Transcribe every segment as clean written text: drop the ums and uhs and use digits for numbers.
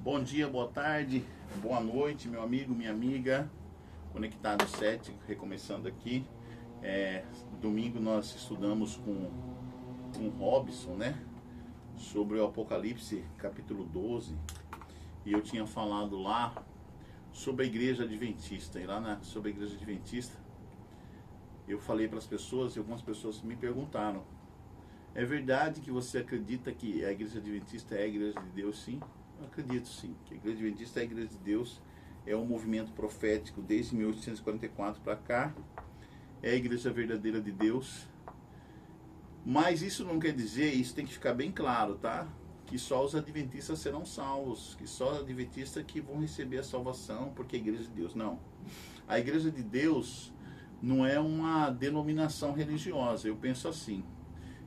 Bom dia, boa tarde, boa noite, meu amigo, minha amiga. Conectado 7, recomeçando aqui. Domingo nós estudamos com Robson, né? Sobre o Apocalipse, capítulo 12. E eu tinha falado lá sobre a igreja adventista. E lá sobre a igreja adventista, eu falei para as pessoas e algumas pessoas me perguntaram: é verdade que você acredita que a igreja adventista é a igreja de Deus? Sim, eu acredito sim, que a igreja adventista é a igreja de Deus, é um movimento profético desde 1844 para cá, é a igreja verdadeira de Deus. Mas isso não quer dizer, isso tem que ficar bem claro, tá? Que só os adventistas serão salvos, que só os adventistas que vão receber a salvação porque é a igreja de Deus. Não, a igreja de Deus não é uma denominação religiosa, eu penso assim.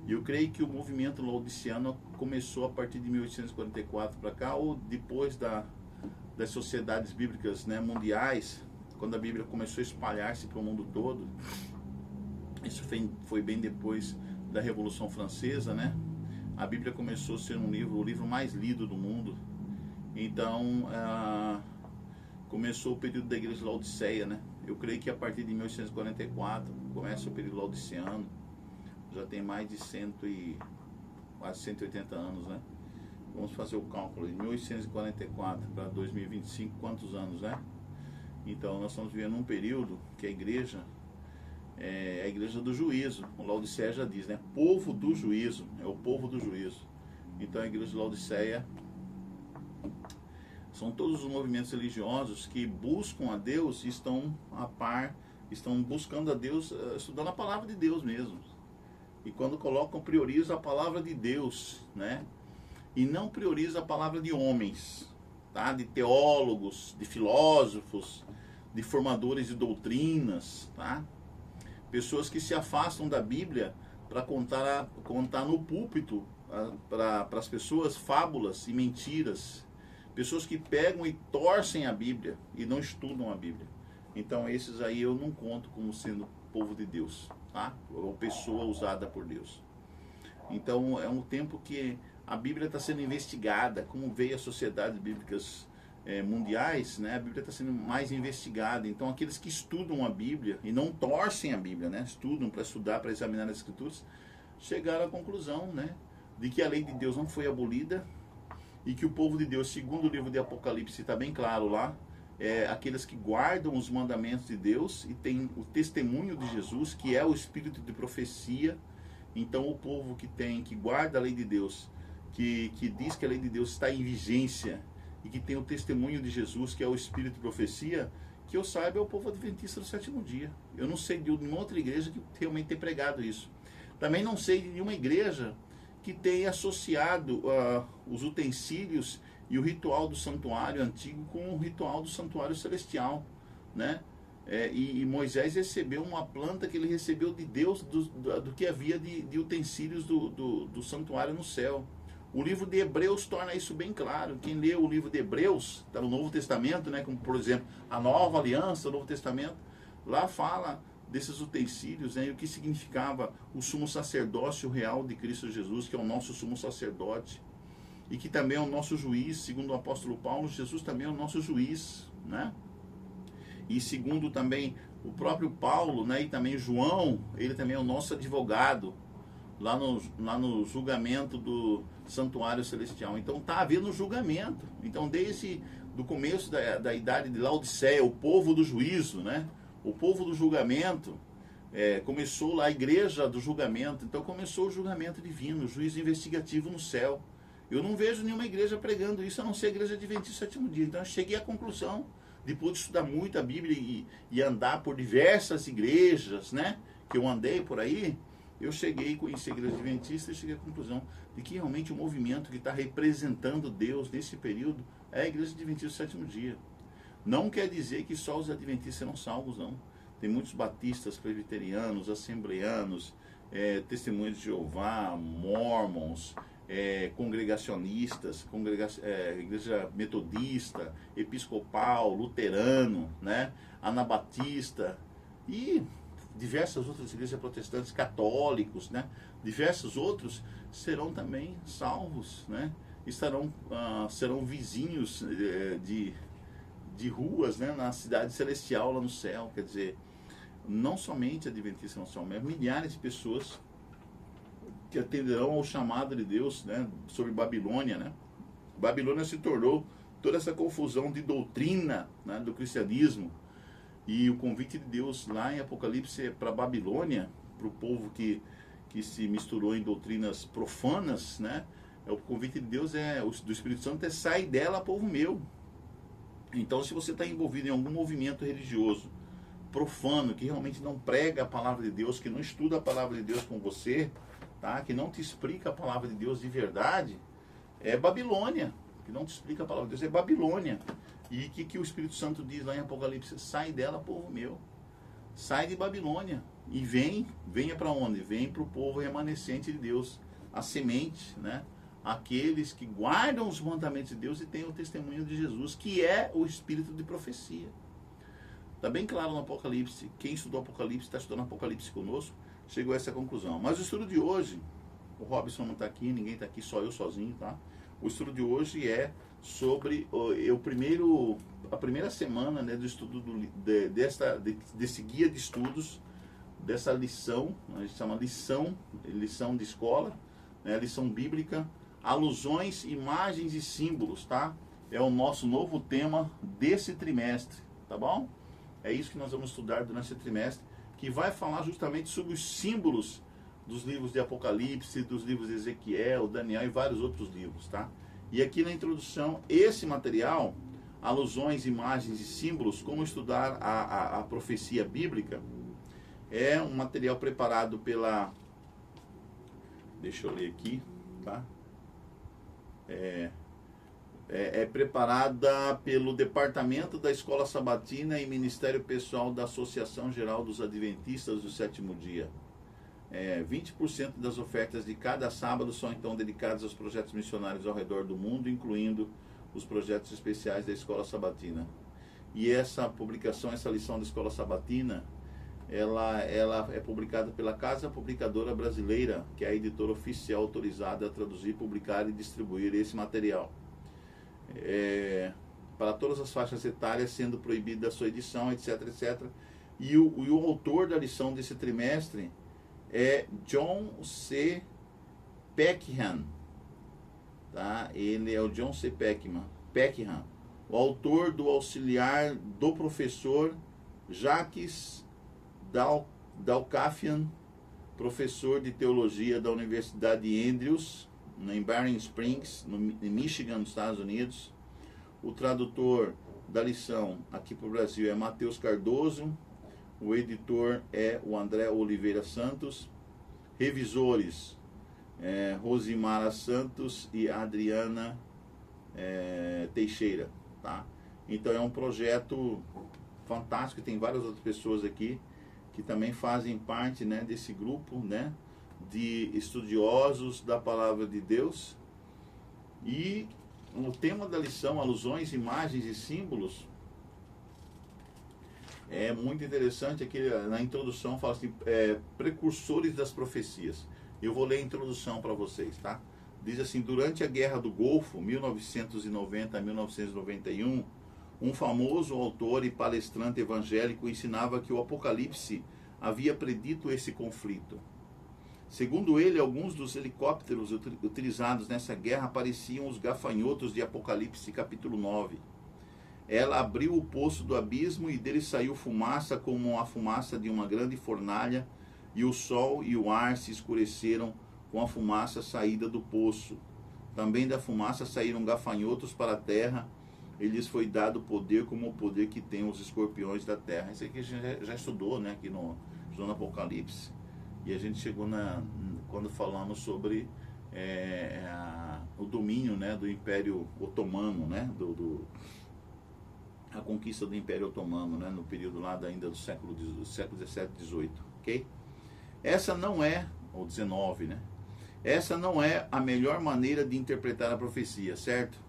E eu creio que o movimento laodiceano começou a partir de 1844 para cá, ou depois das sociedades bíblicas, né, mundiais, quando a Bíblia começou a espalhar-se para o mundo todo. Isso foi bem depois da Revolução Francesa, né? A Bíblia começou a ser o livro mais lido do mundo. Então, começou o período da igreja laodiceia, né? Eu creio que a partir de 1844 começa o período laodiceano. Já tem mais de quase 180 anos, né? Vamos fazer o cálculo, de 1844 para 2025, quantos anos, né? Então nós estamos vivendo um período que a igreja é a igreja do juízo. O Laodiceia já diz, né? Povo do juízo, é o povo do juízo. Então a igreja de Laodiceia são todos os movimentos religiosos que buscam a Deus e estão a par, estão buscando a Deus, estudando a palavra de Deus mesmo. E quando colocam, prioriza a palavra de Deus, né? E não prioriza a palavra de homens, tá? De teólogos, de filósofos, de formadores de doutrinas, tá? Pessoas que se afastam da Bíblia para contar no púlpito para as pessoas fábulas e mentiras. Pessoas que pegam e torcem a Bíblia e não estudam a Bíblia. Então esses aí eu não conto como sendo povo de Deus, tá? Ou pessoa usada por Deus. Então é um tempo que a Bíblia está sendo investigada, como veio as sociedades bíblicas mundiais, né? A Bíblia está sendo mais investigada. Então aqueles que estudam a Bíblia e não torcem a Bíblia, né? Estudam para estudar, para examinar as Escrituras, chegaram à conclusão, né? De que a lei de Deus não foi abolida e que o povo de Deus, segundo o livro de Apocalipse, está bem claro lá, aqueles que guardam os mandamentos de Deus e tem o testemunho de Jesus, que é o espírito de profecia. Então o povo que guarda a lei de Deus, que diz que a lei de Deus está em vigência e que tem o testemunho de Jesus, que é o espírito de profecia, que eu saiba é o povo adventista do sétimo dia. Eu não sei de nenhuma outra igreja que realmente tenha pregado isso. Também não sei de nenhuma igreja que tenha associado os utensílios e o ritual do santuário antigo com o ritual do santuário celestial, né? E Moisés recebeu uma planta que ele recebeu de Deus do que havia de utensílios do santuário no céu. O livro de Hebreus torna isso bem claro. Quem lê o livro de Hebreus, está no Novo Testamento, né? Como por exemplo a Nova Aliança, o Novo Testamento, lá fala desses utensílios, né? E o que significava o sumo sacerdócio real de Cristo Jesus, que é o nosso sumo sacerdote. E que também é o nosso juiz, segundo o apóstolo Paulo, Jesus também é o nosso juiz, né? E segundo também o próprio Paulo, né, e também João, ele também é o nosso advogado, lá no julgamento do santuário celestial. Então está havendo julgamento. Então desde o começo da idade de Laodiceia, o povo do juízo, né, o povo do julgamento, começou lá a igreja do julgamento. Então começou o julgamento divino, o juízo investigativo no céu. Eu não vejo nenhuma igreja pregando isso, a não ser a igreja adventista do sétimo dia. Então eu cheguei à conclusão, depois de estudar muito a Bíblia e andar por diversas igrejas, né, que eu andei por aí, eu cheguei a conhecer a igreja adventista e cheguei à conclusão de que realmente o movimento que está representando Deus nesse período é a igreja adventista do sétimo dia. Não quer dizer que só os adventistas serão salvos, não. Tem muitos batistas, presbiterianos, assembleanos, testemunhas de Jeová, mormons, congregacionistas, igreja metodista, episcopal, luterano, né, anabatista e diversas outras igrejas protestantes, católicos, né, diversos outros serão também salvos, né, serão vizinhos de ruas, né, na cidade celestial lá no céu. Quer dizer, não somente adventistas no céu, mas milhares de pessoas que atenderão ao chamado de Deus, né, sobre Babilônia, né? Babilônia se tornou toda essa confusão de doutrina, né, do cristianismo, e o convite de Deus lá em Apocalipse para Babilônia, para o povo que se misturou em doutrinas profanas, né? O convite de Deus do Espírito Santo é: sai dela, povo meu. Então, se você está envolvido em algum movimento religioso profano, que realmente não prega a palavra de Deus, que não estuda a palavra de Deus com você, tá? Que não te explica a palavra de Deus de verdade, é Babilônia. Que não te explica a palavra de Deus, é Babilônia. E o que o Espírito Santo diz lá em Apocalipse? Sai dela, povo meu. Sai de Babilônia. E venha para onde? Vem para o povo remanescente de Deus. A semente, né? Aqueles que guardam os mandamentos de Deus e têm o testemunho de Jesus, que é o espírito de profecia. Está bem claro no Apocalipse. Quem estudou Apocalipse, está estudando Apocalipse conosco, chegou a essa conclusão. Mas o estudo de hoje, o Robson não está aqui, ninguém está aqui, só eu sozinho, tá? O estudo de hoje é sobre a primeira semana, né, do estudo desse guia de estudos, dessa lição, a gente chama lição de escola, né, lição bíblica, alusões, imagens e símbolos, tá? É o nosso novo tema desse trimestre, tá bom? É isso que nós vamos estudar durante esse trimestre, que vai falar justamente sobre os símbolos dos livros de Apocalipse, dos livros de Ezequiel, Daniel e vários outros livros, tá? E aqui na introdução, esse material, alusões, imagens e símbolos, como estudar a profecia bíblica, é um material preparado pela... Deixa eu ler aqui, tá? Preparada pelo Departamento da Escola Sabatina e Ministério Pessoal da Associação Geral dos Adventistas do Sétimo Dia. 20% das ofertas de cada sábado são então dedicadas aos projetos missionários ao redor do mundo, incluindo os projetos especiais da Escola Sabatina. E essa publicação, essa lição da Escola Sabatina, ela é publicada pela Casa Publicadora Brasileira, que é a editora oficial autorizada a traduzir, publicar e distribuir esse material. Para todas as faixas etárias, sendo proibida a sua edição, etc, etc. E o autor da lição desse trimestre é John C. Peckham, tá? Ele é o John C. Peckham, o autor do auxiliar do professor Jacques Dalkafian, professor de teologia da Universidade de Andrews, em Barron Springs, em Michigan, nos Estados Unidos. O tradutor da lição aqui para o Brasil é Matheus Cardoso. O editor é o André Oliveira Santos. Revisores, Rosimara Santos e Adriana Teixeira, tá? Então é um projeto fantástico. Tem várias outras pessoas aqui que também fazem parte, né, desse grupo, né, de estudiosos da Palavra de Deus. E o tema da lição, alusões, imagens e símbolos, é muito interessante. Aqui na introdução fala assim, precursores das profecias. Eu vou ler a introdução para vocês, tá? Diz assim: durante a Guerra do Golfo, 1990 a 1991, um famoso autor e palestrante evangélico ensinava que o Apocalipse havia predito esse conflito. Segundo ele, alguns dos helicópteros utilizados nessa guerra pareciam os gafanhotos de Apocalipse capítulo 9. Ela abriu o poço do abismo e dele saiu fumaça como a fumaça de uma grande fornalha, e o sol e o ar se escureceram com a fumaça saída do poço. Também da fumaça saíram gafanhotos para a terra, e lhes foi dado poder como o poder que tem os escorpiões da terra. Isso aqui a gente já estudou, né, aqui no Apocalipse. E a gente chegou quando falamos sobre o domínio, né, do Império Otomano, né, a conquista do Império Otomano, né, no período lá ainda do século 17, 18, ok? Essa não é, ou 19, né? Essa não é a melhor maneira de interpretar a profecia, certo?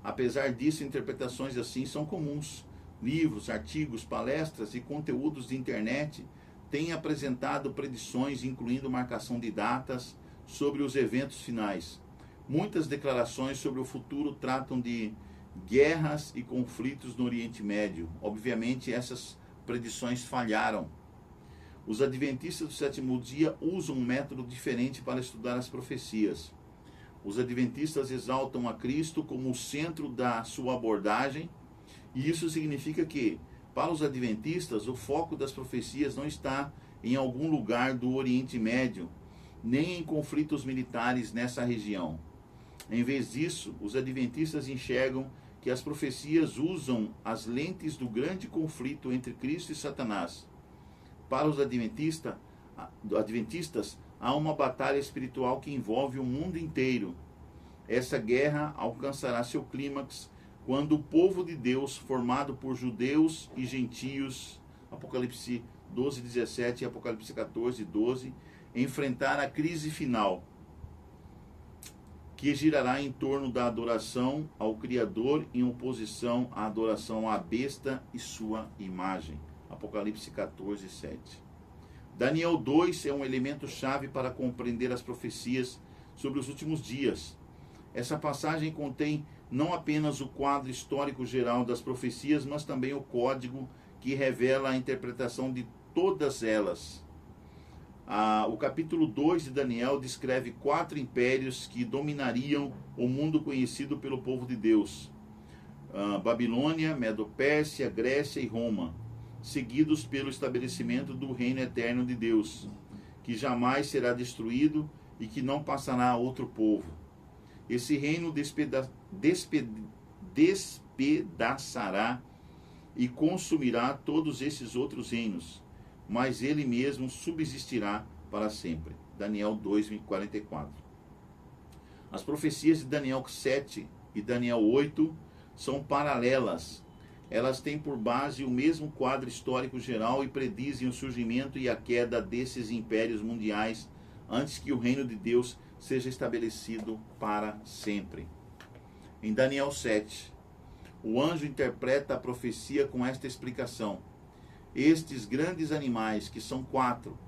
Apesar disso, interpretações assim são comuns. Livros, artigos, palestras e conteúdos de internet têm apresentado predições, incluindo marcação de datas, sobre os eventos finais. Muitas declarações sobre o futuro tratam de guerras e conflitos no Oriente Médio. Obviamente, essas predições falharam. Os adventistas do sétimo dia usam um método diferente para estudar as profecias. Os adventistas exaltam a Cristo como o centro da sua abordagem, e isso significa que, para os adventistas, o foco das profecias não está em algum lugar do Oriente Médio, nem em conflitos militares nessa região. Em vez disso, os adventistas enxergam que as profecias usam as lentes do grande conflito entre Cristo e Satanás. Para os adventistas, há uma batalha espiritual que envolve o mundo inteiro. Essa guerra alcançará seu clímax quando o povo de Deus, formado por judeus e gentios, Apocalipse 12:17 e Apocalipse 14:12, enfrentar a crise final, que girará em torno da adoração ao Criador em oposição à adoração à besta e sua imagem. Apocalipse 14:7. Daniel 2 é um elemento chave para compreender as profecias sobre os últimos dias. Essa passagem contém não apenas o quadro histórico geral das profecias, mas também o código que revela a interpretação de todas elas. O capítulo 2 de Daniel descreve 4 impérios que dominariam o mundo conhecido pelo povo de Deus: Babilônia, Medo-Pérsia, Grécia e Roma, seguidos pelo estabelecimento do reino eterno de Deus, que jamais será destruído e que não passará a outro povo. Esse reino despedaçará e consumirá todos esses outros reinos, mas ele mesmo subsistirá para sempre. Daniel 2:44. As profecias de Daniel 7 e Daniel 8 são paralelas. Elas têm por base o mesmo quadro histórico geral e predizem o surgimento e a queda desses impérios mundiais antes que o reino de Deus seja estabelecido para sempre. Em Daniel 7, o anjo interpreta a profecia com esta explicação: estes grandes animais, que são quatro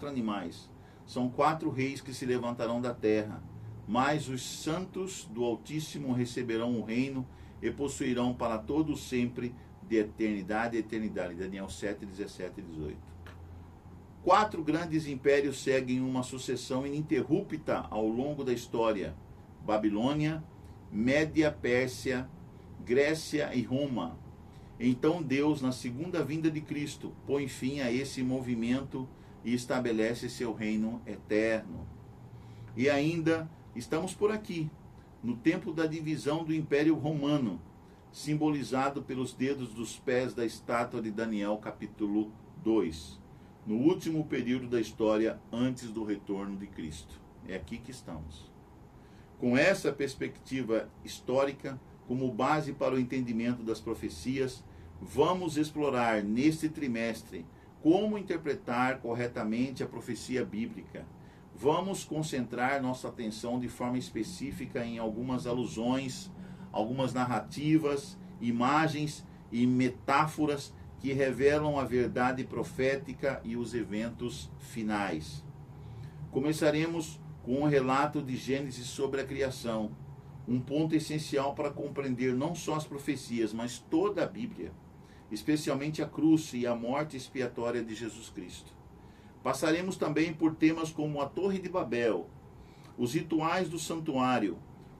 animais, são 4 reis que se levantarão da terra, mas os santos do Altíssimo receberão o reino e possuirão para todo sempre, de eternidade a eternidade. Daniel 7, 17 e 18. 4 grandes impérios seguem uma sucessão ininterrupta ao longo da história: Babilônia, Média, Pérsia, Grécia e Roma. Então Deus, na segunda vinda de Cristo, põe fim a esse movimento e estabelece seu reino eterno. E ainda estamos por aqui, no tempo da divisão do Império Romano, simbolizado pelos dedos dos pés da estátua de Daniel, capítulo 2, no último período da história antes do retorno de Cristo. É aqui que estamos. Com essa perspectiva histórica como base para o entendimento das profecias, vamos explorar neste trimestre como interpretar corretamente a profecia bíblica. Vamos concentrar nossa atenção de forma específica em algumas alusões, algumas narrativas, imagens e metáforas que revelam a verdade profética e os eventos finais. Começaremos com um relato de Gênesis sobre a criação, um ponto essencial para compreender não só as profecias, mas toda a Bíblia, especialmente a cruz e a morte expiatória de Jesus Cristo. Passaremos também por temas como a Torre de Babel, os rituais do santuário,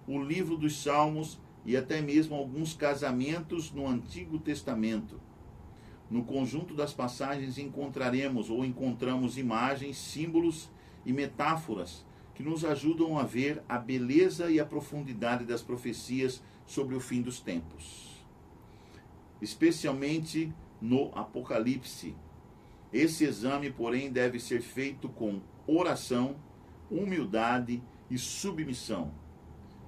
o livro dos Salmos e até mesmo alguns casamentos no Antigo Testamento. No conjunto das passagens encontramos imagens, símbolos e metáforas que nos ajudam a ver a beleza e a profundidade das profecias sobre o fim dos tempos, especialmente no Apocalipse. Esse exame, porém, deve ser feito com oração, humildade e submissão,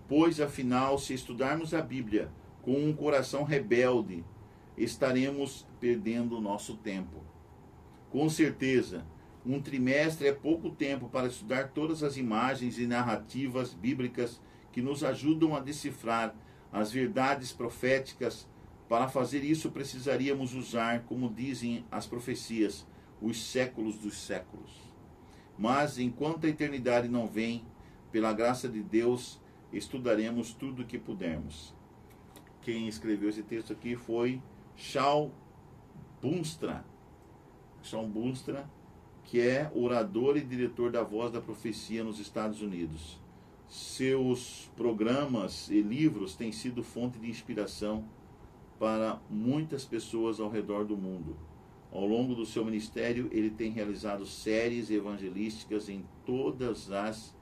pois, afinal, se estudarmos a Bíblia com um coração rebelde, estaremos perdendo o nosso tempo. Com certeza, um trimestre é pouco tempo para estudar todas as imagens e narrativas bíblicas que nos ajudam a decifrar as verdades proféticas. Para fazer isso, precisaríamos usar, como dizem as profecias, os séculos dos séculos. Mas, enquanto a eternidade não vem, pela graça de Deus, estudaremos tudo o que pudermos. Quem escreveu esse texto aqui foi Shaul Bunstra. Shaul Bunstra, que é orador e diretor da Voz da Profecia nos Estados Unidos. Seus programas e livros têm sido fonte de inspiração para muitas pessoas ao redor do mundo. Ao longo do seu ministério, ele tem realizado séries evangelísticas em todas as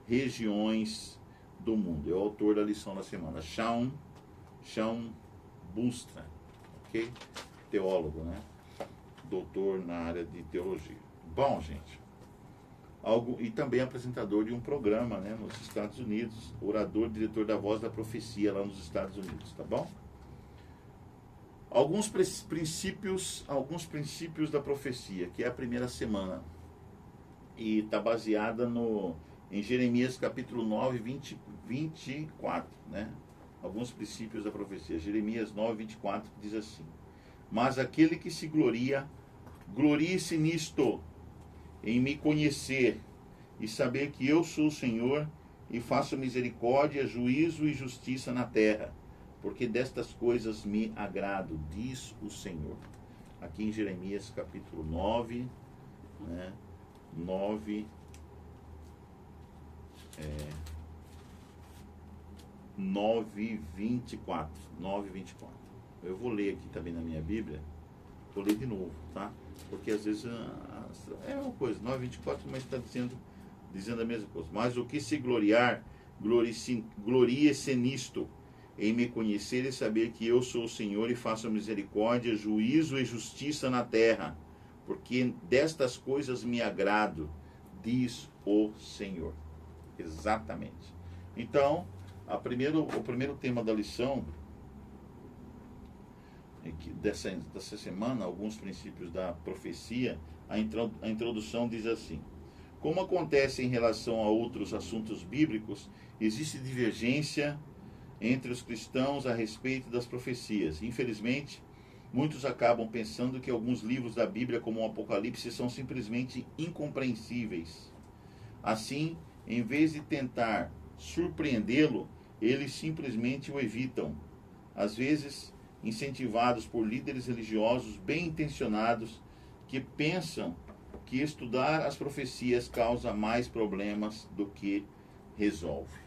regiões do mundo. É o autor da lição da semana, Shaul Bunstra, ok? Teólogo, né? Doutor na área de teologia. Bom, gente, e também apresentador de um programa, né, nos Estados Unidos, orador, diretor da Voz da Profecia lá nos Estados Unidos, tá bom? Alguns princípios da profecia, que é a primeira semana, e está baseada em Jeremias capítulo 9, 24, né? Alguns princípios da profecia. Jeremias 9, 24 diz assim: mas aquele que se gloria, glorie-se nisto, em me conhecer e saber que eu sou o Senhor e faço misericórdia, juízo e justiça na terra, porque destas coisas me agrado, diz o Senhor. Aqui em Jeremias capítulo 9, né, 9, 24. Eu vou ler aqui também na minha Bíblia, vou ler de novo, tá? Porque às vezes é uma coisa, 9:24, mas está dizendo a mesma coisa. Mas o que se gloriar, glorie-se nisto, em me conhecer e saber que eu sou o Senhor e faço misericórdia, juízo e justiça na terra, porque destas coisas me agrado, diz o Senhor. Exatamente. Então, o primeiro tema da lição dessa semana, alguns princípios da profecia, a introdução diz assim: como acontece em relação a outros assuntos bíblicos, existe divergência entre os cristãos a respeito das profecias. Infelizmente, muitos acabam pensando que alguns livros da Bíblia, como o Apocalipse, são simplesmente incompreensíveis. Assim, em vez de tentar surpreendê-lo, eles simplesmente o evitam. Às vezes, incentivados por líderes religiosos bem intencionados que pensam que estudar as profecias causa mais problemas do que resolve.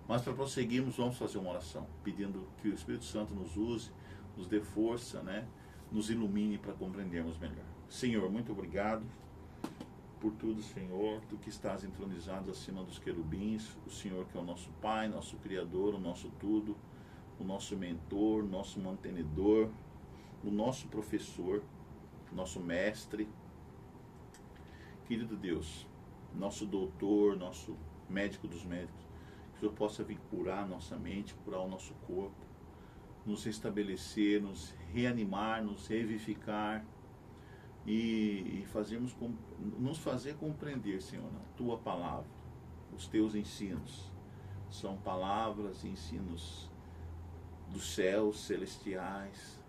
Mas para prosseguirmos, vamos fazer uma oração, pedindo que o Espírito Santo nos use, nos dê força, né? Nos ilumine para compreendermos melhor. Senhor, muito obrigado por tudo, Senhor, Tu que estás entronizado acima dos querubins, o Senhor que é o nosso Pai, nosso Criador, o nosso tudo, o nosso mentor, nosso mantenedor, o nosso professor, nosso mestre. Querido Deus, nosso doutor, nosso médico dos médicos, que o Senhor possa vir curar a nossa mente, curar o nosso corpo, nos restabelecer, nos reanimar, nos revivificar e nos fazer compreender, Senhor, a Tua palavra, os Teus ensinos. São palavras e ensinos dos céus celestiais,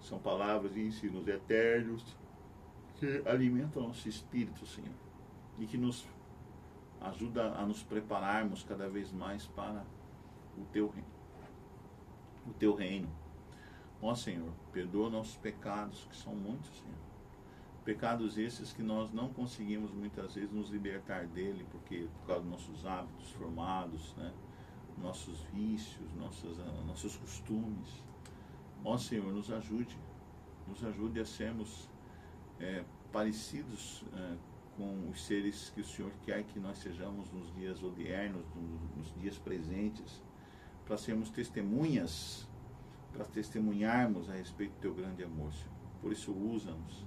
são palavras e ensinos eternos que alimentam o nosso espírito, Senhor, e que nos ajuda a nos prepararmos cada vez mais para o Teu reino. Ó Senhor, perdoa nossos pecados, que são muitos, Senhor. Pecados esses que nós não conseguimos muitas vezes nos libertar dele, por causa dos nossos hábitos formados, né? Nossos vícios, nossos costumes. Ó Senhor, nos ajude a sermos parecidos com os seres que o Senhor quer que nós sejamos nos dias odiernos, nos dias presentes, para sermos testemunhas, para testemunharmos a respeito do Teu grande amor, Senhor. Por isso, usa-nos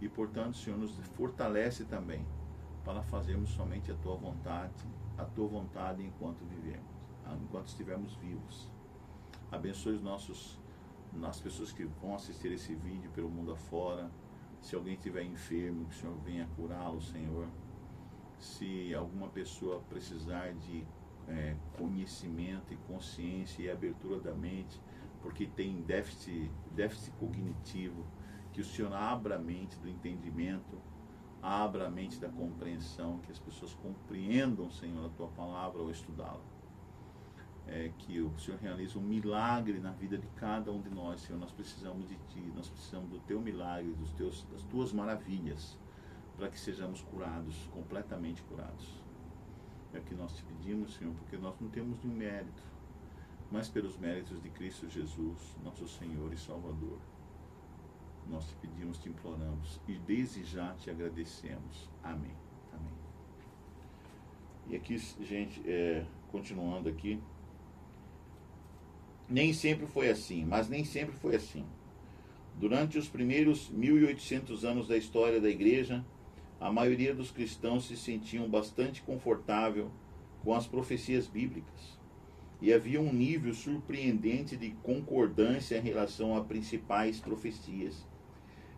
e, portanto, Senhor, nos fortalece também para fazermos somente a Tua vontade enquanto vivemos, enquanto estivermos vivos. Abençoe as pessoas que vão assistir esse vídeo pelo mundo afora. Se alguém estiver enfermo, que o Senhor venha curá-lo, Senhor. Se alguma pessoa precisar de conhecimento e consciência e abertura da mente, porque tem déficit cognitivo, que o Senhor abra a mente do entendimento, abra a mente da compreensão, que as pessoas compreendam, Senhor, a Tua palavra ao estudá-la. que o Senhor realize um milagre na vida de cada um de nós, Senhor. Nós precisamos de Ti, nós precisamos do Teu milagre, das Tuas maravilhas, para que sejamos curados, completamente curados. É o que nós te pedimos, Senhor, porque nós não temos nenhum mérito, mas pelos méritos de Cristo Jesus, nosso Senhor e Salvador. Nós te pedimos, te imploramos e desde já te agradecemos. Amém. Amém. E aqui, gente, continuando aqui, nem sempre foi assim, mas nem sempre foi assim. Durante os primeiros 1800 anos da história da igreja, a maioria dos cristãos se sentiam bastante confortável com as profecias bíblicas e havia um nível surpreendente de concordância em relação a principais profecias.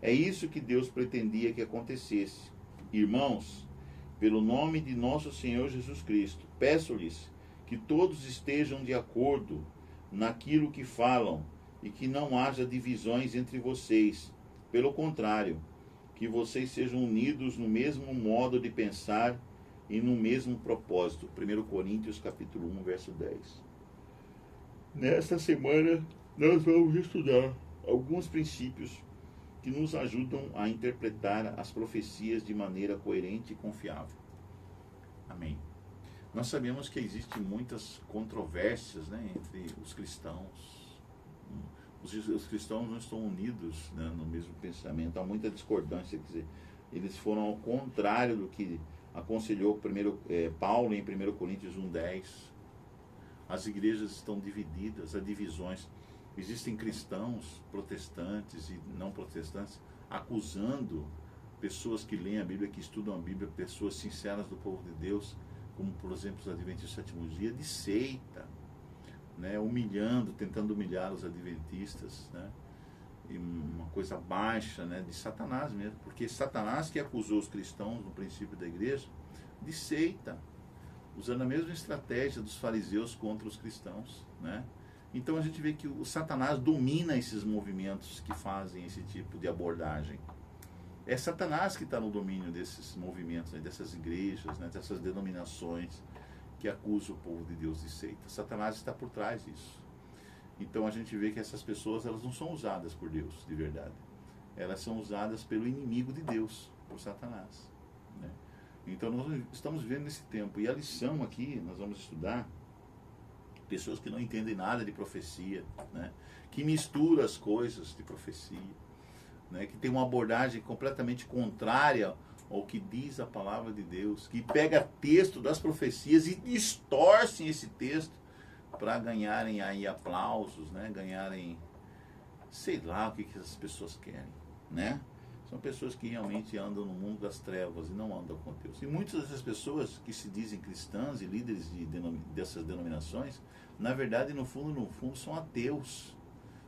É isso que Deus pretendia que acontecesse. Irmãos, pelo nome de nosso Senhor Jesus Cristo, peço-lhes que todos estejam de acordo naquilo que falam e que não haja divisões entre vocês. Pelo contrário, que vocês sejam unidos no mesmo modo de pensar e no mesmo propósito. 1 Coríntios capítulo 1, verso 10. Nesta semana, nós vamos estudar alguns princípios que nos ajudam a interpretar as profecias de maneira coerente e confiável. Amém. Nós sabemos que existem muitas controvérsias, né, entre os cristãos. Os cristãos não estão unidos, né, no mesmo pensamento. Há muita discordância, quer dizer, eles foram ao contrário do que aconselhou Paulo em 1 Coríntios 1,10. As igrejas estão divididas, há divisões. Existem cristãos protestantes e não protestantes acusando pessoas que leem a Bíblia, que estudam a Bíblia, pessoas sinceras do povo de Deus, como por exemplo os adventistas do sétimo dia, de seita, né, tentando humilhar os adventistas, né, e uma coisa baixa, né, de Satanás mesmo, porque Satanás que acusou os cristãos no princípio da igreja de seita, usando a mesma estratégia dos fariseus contra os cristãos, né? Então a gente vê que o Satanás domina esses movimentos que fazem esse tipo de abordagem. É Satanás que está no domínio desses movimentos, né, dessas igrejas, né, dessas denominações que acusam o povo de Deus de seita. Satanás está por trás disso. Então a gente vê que essas pessoas, elas não são usadas por Deus, de verdade. Elas são usadas pelo inimigo de Deus, por Satanás, né? Então nós estamos vivendo nesse tempo. E a lição aqui, nós vamos estudar pessoas que não entendem nada de profecia, né, que misturam as coisas de profecia, né, que tem uma abordagem completamente contrária ao que diz a palavra de Deus, que pega texto das profecias e distorcem esse texto para ganharem aí aplausos, né, ganharem, sei lá o que essas pessoas querem, né? São pessoas que realmente andam no mundo das trevas e não andam com Deus. E muitas dessas pessoas que se dizem cristãs e líderes dessas denominações, na verdade, no fundo, são ateus.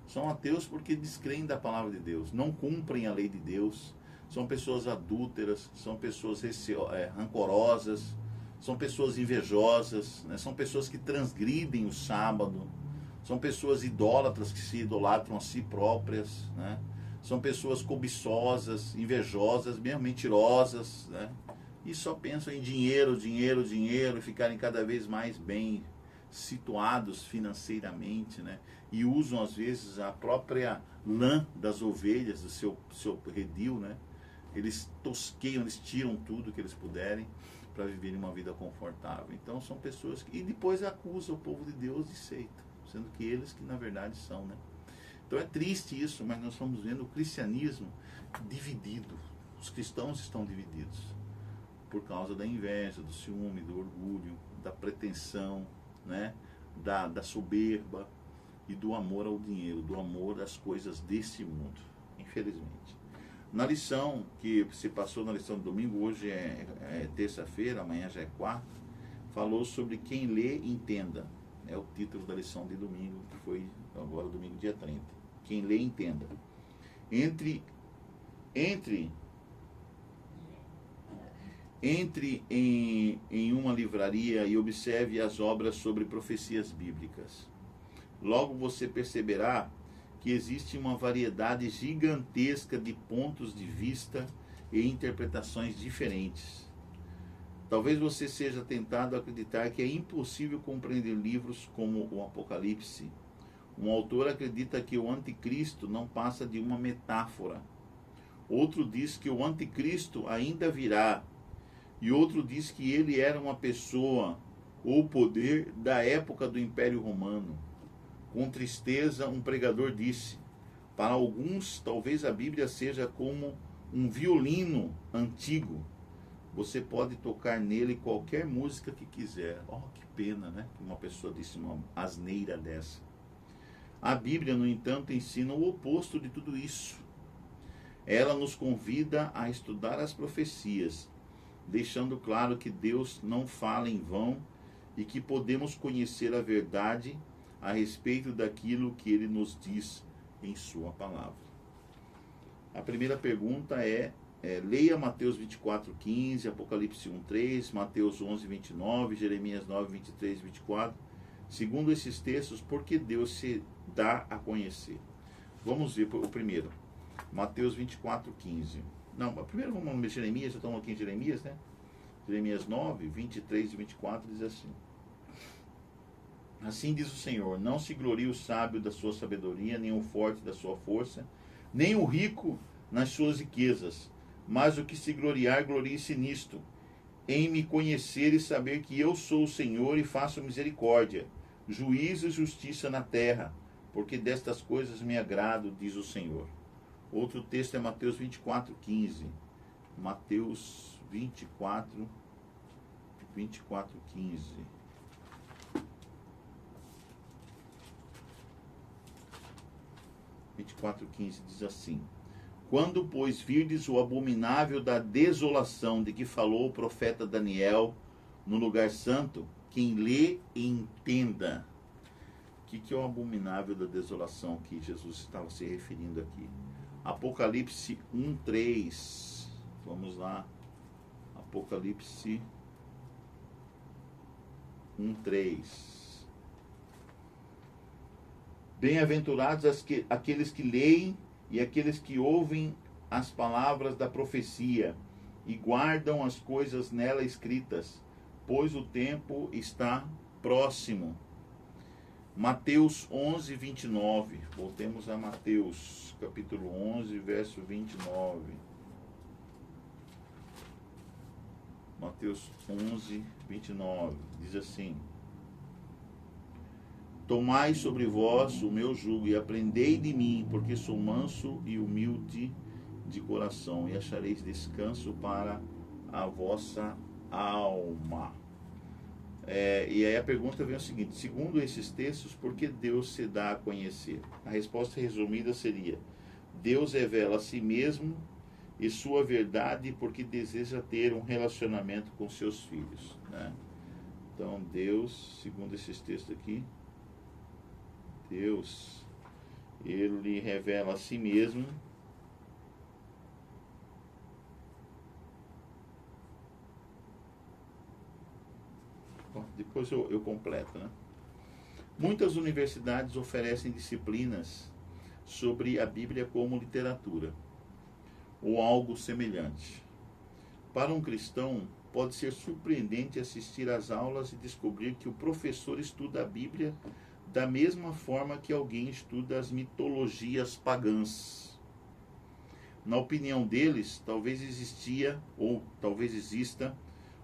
São ateus porque descreem da palavra de Deus, não cumprem a lei de Deus, são pessoas adúlteras, são pessoas rancorosas, são pessoas invejosas, né? São pessoas que transgridem o sábado, são pessoas idólatras que se idolatram a si próprias, né? São pessoas cobiçosas, invejosas, mesmo mentirosas, né? E só pensam em dinheiro, dinheiro, dinheiro, e ficarem cada vez mais bem situados financeiramente, né? E usam às vezes a própria lã das ovelhas do seu redil, né? Eles tosqueiam, eles tiram tudo que eles puderem para viverem uma vida confortável. Então são pessoas que... E depois acusam o povo de Deus de seita, sendo que eles que na verdade são, né? Então é triste isso, mas nós estamos vendo o cristianismo dividido. Os cristãos estão divididos por causa da inveja, do ciúme, do orgulho, da pretensão, né? da soberba e do amor ao dinheiro, do amor às coisas desse mundo, infelizmente. Na lição que se passou na lição do domingo, hoje é terça-feira, amanhã já é quarta, falou sobre quem lê, entenda. É o título da lição de domingo, que foi agora domingo, dia 30. Quem lê, entenda. Entre em uma livraria e observe as obras sobre profecias bíblicas. Logo você perceberá que existe uma variedade gigantesca de pontos de vista e interpretações diferentes. Talvez você seja tentado a acreditar que é impossível compreender livros como o Apocalipse. Um autor acredita que o anticristo não passa de uma metáfora. Outro diz que o anticristo ainda virá. E outro diz que ele era uma pessoa ou poder da época do Império Romano. Com tristeza, um pregador disse: para alguns, talvez a Bíblia seja como um violino antigo. Você pode tocar nele qualquer música que quiser. Oh, que pena, né? Que uma pessoa disse uma asneira dessa. A Bíblia, no entanto, ensina o oposto de tudo isso. Ela nos convida a estudar as profecias, deixando claro que Deus não fala em vão e que podemos conhecer a verdade a respeito daquilo que Ele nos diz em Sua palavra. A primeira pergunta leia Mateus 24:15, Apocalipse 1:3, Mateus 11:29, Jeremias 9:23 e 24. Segundo esses textos, por que Deus se dá a conhecer? Vamos ver o primeiro, Mateus 24:15. Não, primeiro vamos ver Jeremias, já estamos aqui em Jeremias, né? Jeremias 9:23 e 24 diz assim: assim diz o Senhor, não se glorie o sábio da sua sabedoria, nem o forte da sua força, nem o rico nas suas riquezas, mas o que se gloriar, glorie-se nisto, em me conhecer e saber que eu sou o Senhor e faço misericórdia, juízo e justiça na terra, porque destas coisas me agrado, diz o Senhor. Outro texto é Mateus 24:15. Mateus 24:15. 24:15 diz assim: quando, pois, virdes o abominável da desolação de que falou o profeta Daniel no lugar santo, quem lê entenda. O que é o abominável da desolação que Jesus estava se referindo aqui? Apocalipse 1:3. Vamos lá. Apocalipse 1:3. Bem-aventurados aqueles que leem e aqueles que ouvem as palavras da profecia e guardam as coisas nela escritas, pois o tempo está próximo. Mateus 11:29. Voltemos a Mateus, capítulo 11, verso 29. Mateus 11:29. Diz assim: tomai sobre vós o meu jugo e aprendei de mim, porque sou manso e humilde de coração, e achareis descanso para a vossa alma. E aí a pergunta vem o seguinte: segundo esses textos, por que Deus se dá a conhecer? A resposta resumida seria: Deus revela a si mesmo e sua verdade porque deseja ter um relacionamento com seus filhos, né? Então Deus, segundo esses textos aqui, Deus, Ele revela a si mesmo depois eu completo, né? Muitas universidades oferecem disciplinas sobre a Bíblia como literatura ou algo semelhante. Para um cristão, pode ser surpreendente assistir às aulas e descobrir que o professor estuda a Bíblia da mesma forma que alguém estuda as mitologias pagãs. Na opinião deles, talvez exista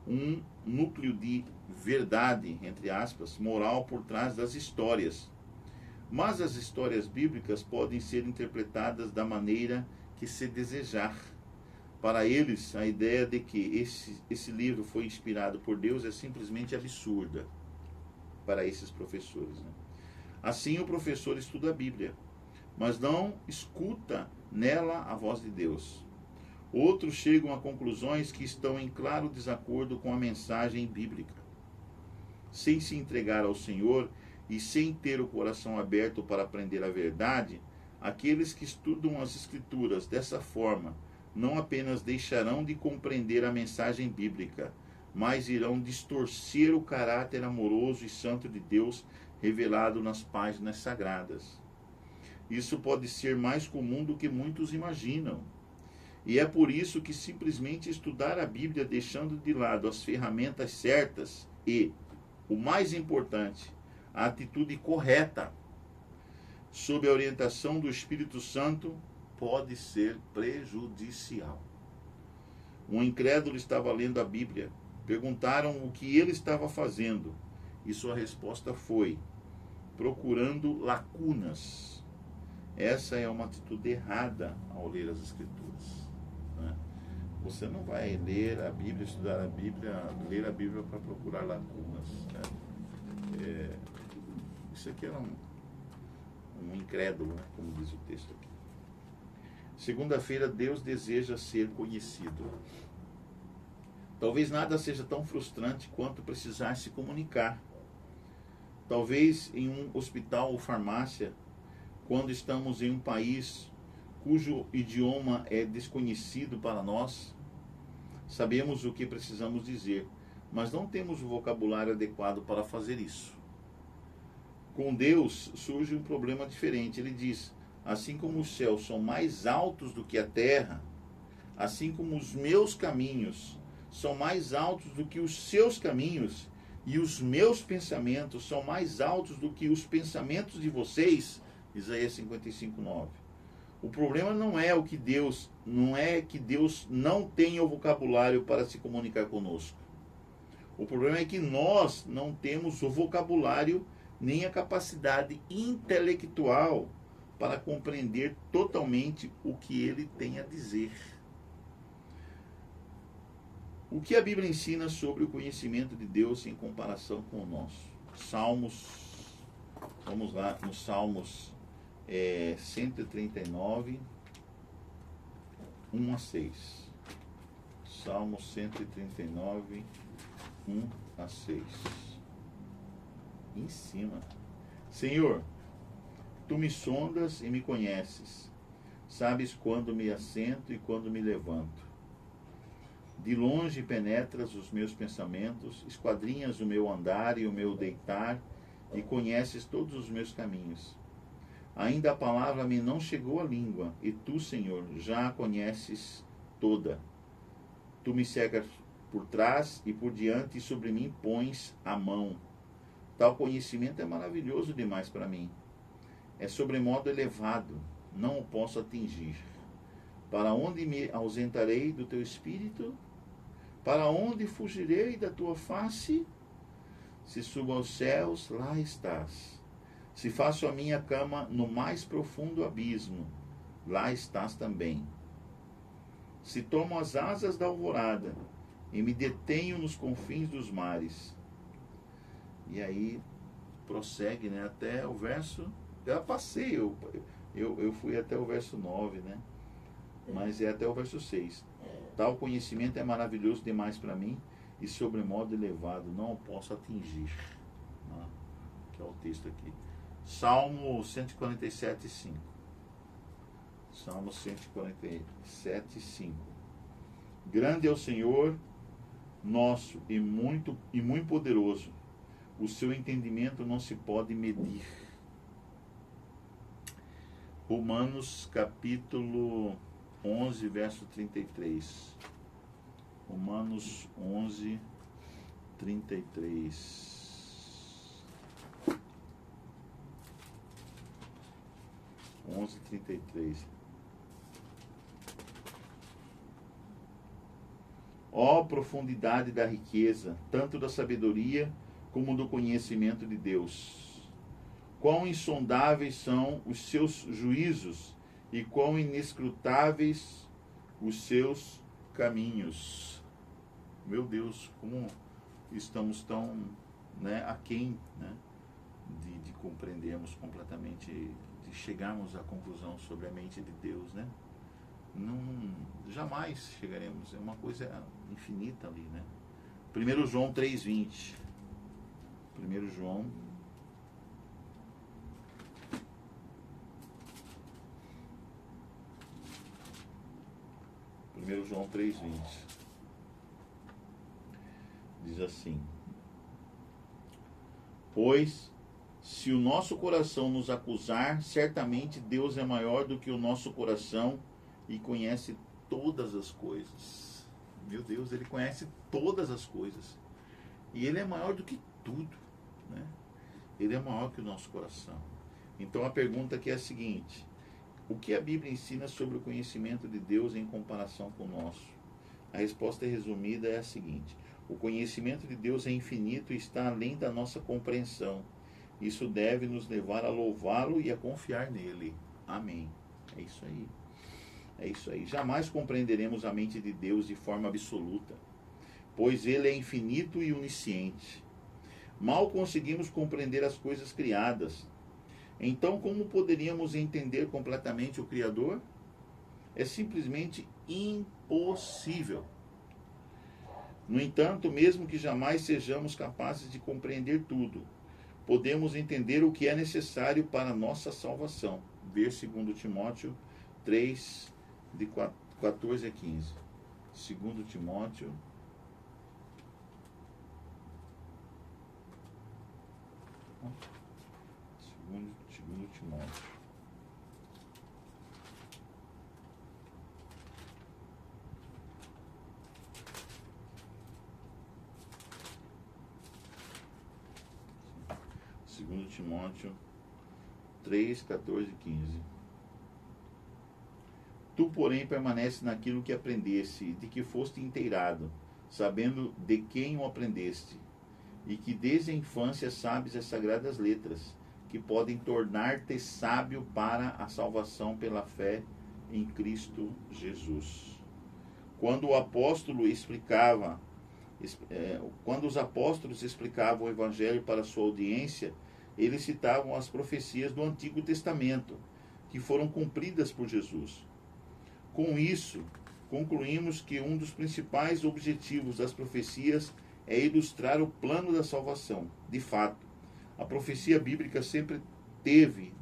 um núcleo de verdade, entre aspas, moral por trás das histórias. Mas as histórias bíblicas podem ser interpretadas da maneira que se desejar. Para eles, a ideia de que esse livro foi inspirado por Deus é simplesmente absurda para esses professores, né? Assim, o professor estuda a Bíblia, mas não escuta nela a voz de Deus. Outros chegam a conclusões que estão em claro desacordo com a mensagem bíblica. Sem se entregar ao Senhor e sem ter o coração aberto para aprender a verdade, aqueles que estudam as Escrituras dessa forma não apenas deixarão de compreender a mensagem bíblica, mas irão distorcer o caráter amoroso e santo de Deus revelado nas páginas sagradas. Isso pode ser mais comum do que muitos imaginam. E é por isso que simplesmente estudar a Bíblia deixando de lado as ferramentas certas e, o mais importante, a atitude correta, sob a orientação do Espírito Santo, pode ser prejudicial. Um incrédulo estava lendo a Bíblia. Perguntaram o que ele estava fazendo. E sua resposta foi: procurando lacunas. Essa é uma atitude errada ao ler as Escrituras, né? Você não vai ler a Bíblia, estudar a Bíblia, ler a Bíblia para procurar lacunas, né? Isso aqui era um incrédulo, né? Como diz o texto aqui. Segunda-feira, Deus deseja ser conhecido. Talvez nada seja tão frustrante quanto precisar se comunicar. Talvez em um hospital ou farmácia, quando estamos em um país cujo idioma é desconhecido para nós, sabemos o que precisamos dizer, mas não temos o vocabulário adequado para fazer isso. Com Deus surge um problema diferente. Ele diz: assim como os céus são mais altos do que a terra, assim como os meus caminhos são mais altos do que os seus caminhos, e os meus pensamentos são mais altos do que os pensamentos de vocês. Isaías 55:9. O problema não é que Deus não tenha o vocabulário para se comunicar conosco. O problema é que nós não temos o vocabulário nem a capacidade intelectual para compreender totalmente o que ele tem a dizer. O que a Bíblia ensina sobre o conhecimento de Deus em comparação com o nosso? Salmos, vamos lá, nos Salmos 139, 1 a 6. Salmo 139, 1 a 6. Em cima. Senhor, tu me sondas e me conheces. Sabes quando me assento e quando me levanto. De longe penetras os meus pensamentos, esquadrinhas o meu andar e o meu deitar, e conheces todos os meus caminhos. Ainda a palavra me não chegou à língua, e tu, Senhor, já a conheces toda. Tu me cegas por trás e por diante, e sobre mim pões a mão. Tal conhecimento é maravilhoso demais para mim. É sobremodo elevado, não o posso atingir. Para onde me ausentarei do teu espírito? Para onde fugirei da tua face? Se subo aos céus, lá estás. Se faço a minha cama no mais profundo abismo, lá estás também. Se tomo as asas da alvorada e me detenho nos confins dos mares. E aí prossegue, né, até o verso. Já passei, eu fui até o verso 9, né? Mas é até o verso 6. Tal conhecimento é maravilhoso demais para mim e sobremodo elevado, não o posso atingir. Né? Que é o texto aqui. Salmo 147, 5. Salmo 147, 5. Grande é o Senhor nosso e muito poderoso. O seu entendimento não se pode medir. Romanos capítulo 11, verso 33. Romanos 11, 33. 11, 33. Ó profundidade da riqueza, tanto da sabedoria como do conhecimento de Deus. Quão insondáveis são os seus juízos e quão inescrutáveis os seus caminhos. Meu Deus, como estamos tão, né, aquém, né, de compreendermos completamente, de chegarmos à conclusão sobre a mente de Deus, né? Não, jamais chegaremos, é uma coisa infinita ali, né? 1 João 3,20. 1 João 3,20 diz assim: pois se o nosso coração nos acusar, certamente Deus é maior do que o nosso coração e conhece todas as coisas. Meu Deus, Ele conhece todas as coisas. E Ele é maior do que tudo, né? Ele é maior que o nosso coração. Então a pergunta aqui é a seguinte: o que a Bíblia ensina sobre o conhecimento de Deus em comparação com o nosso? A resposta resumida é a seguinte: o conhecimento de Deus é infinito e está além da nossa compreensão. Isso deve nos levar a louvá-lo e a confiar nele. Amém. É isso aí. É isso aí. Jamais compreenderemos a mente de Deus de forma absoluta, pois Ele é infinito e onisciente. Mal conseguimos compreender as coisas criadas. Então, como poderíamos entender completamente o Criador? É simplesmente impossível. No entanto, mesmo que jamais sejamos capazes de compreender tudo, podemos entender o que é necessário para a nossa salvação. Ver 2 Timóteo 3, de 14 a 15. 2 Timóteo 2 Timóteo. Segundo Timóteo 3, 14 e 15. Tu, porém, permanece naquilo que aprendeste, de que foste inteirado, sabendo de quem o aprendeste, e que desde a infância sabes as sagradas letras, que podem tornar-te sábio para a salvação pela fé em Cristo Jesus. Quando os apóstolos explicavam o Evangelho para a sua audiência, eles citavam as profecias do Antigo Testamento, que foram cumpridas por Jesus. Com isso, concluímos que um dos principais objetivos das profecias é ilustrar o plano da salvação. De fato, a profecia bíblica sempre deve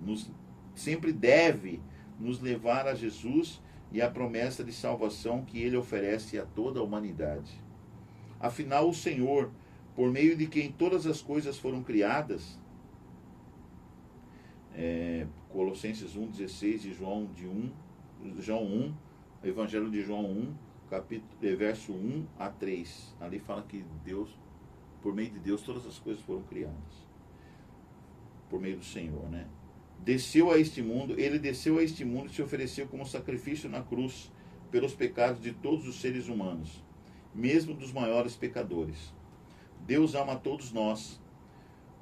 nos levar a Jesus e à promessa de salvação que Ele oferece a toda a humanidade. Afinal, o Senhor, por meio de quem todas as coisas foram criadas, Colossenses 1,16 e João 1, Evangelho de João 1, verso 1 a 3. Ali fala que Deus, por meio de Deus, todas as coisas foram criadas. Por meio do Senhor, né? Ele desceu a este mundo e se ofereceu como sacrifício na cruz pelos pecados de todos os seres humanos, mesmo dos maiores pecadores. Deus ama a todos nós.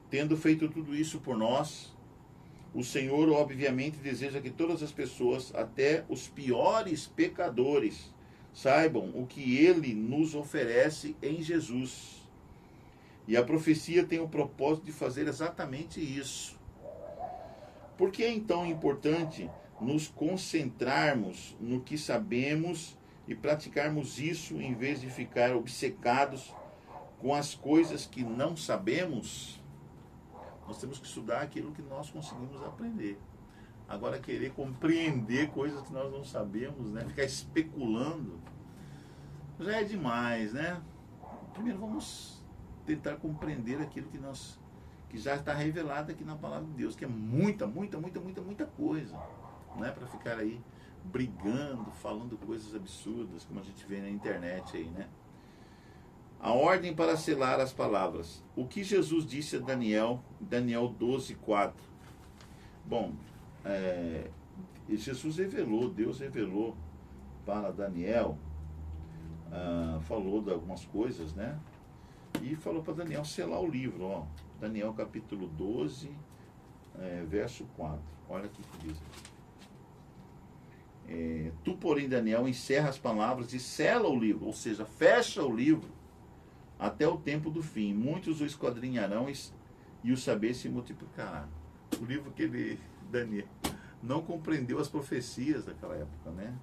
Tendo feito tudo isso por nós, o Senhor obviamente deseja que todas as pessoas, até os piores pecadores, saibam o que Ele nos oferece em Jesus. E a profecia tem o propósito de fazer exatamente isso. Por que é então importante nos concentrarmos no que sabemos e praticarmos isso em vez de ficar obcecados com as coisas que não sabemos? Nós temos que estudar aquilo que nós conseguimos aprender. Agora, querer compreender coisas que nós não sabemos, né? Ficar especulando, já é demais, né? Primeiro vamos tentar compreender aquilo que já está revelado aqui na palavra de Deus, que é muita coisa. Não é para ficar aí brigando, falando coisas absurdas, como a gente vê na internet aí, né? A ordem para selar as palavras. O que Jesus disse a Daniel 12:4. Bom, Deus revelou para Daniel, falou de algumas coisas, né? E falou para Daniel selar o livro, ó. Daniel capítulo 12, verso 4. Olha o que diz aqui. Tu, porém, Daniel, encerra as palavras e sela o livro, ou seja, fecha o livro até o tempo do fim. Muitos o esquadrinharão e o saber se multiplicará. O livro que Daniel não compreendeu as profecias daquela época, né?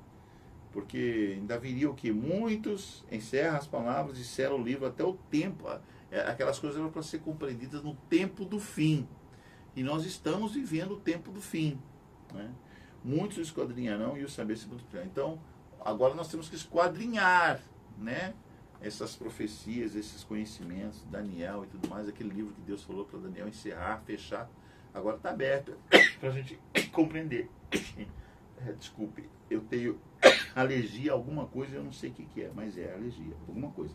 Porque ainda viria o que? Muitos encerram as palavras e selam o livro até o tempo. Aquelas coisas eram para ser compreendidas no tempo do fim. E nós estamos vivendo o tempo do fim, né? Muitos o esquadrinharão e o saber se multiplicará. Então, agora nós temos que esquadrinhar, né? Essas profecias, esses conhecimentos, Daniel e tudo mais, aquele livro que Deus falou para Daniel encerrar, fechar, agora está aberto para a gente compreender. Desculpe, eu tenho alergia a alguma coisa, eu não sei o que é, mas é alergia, alguma coisa.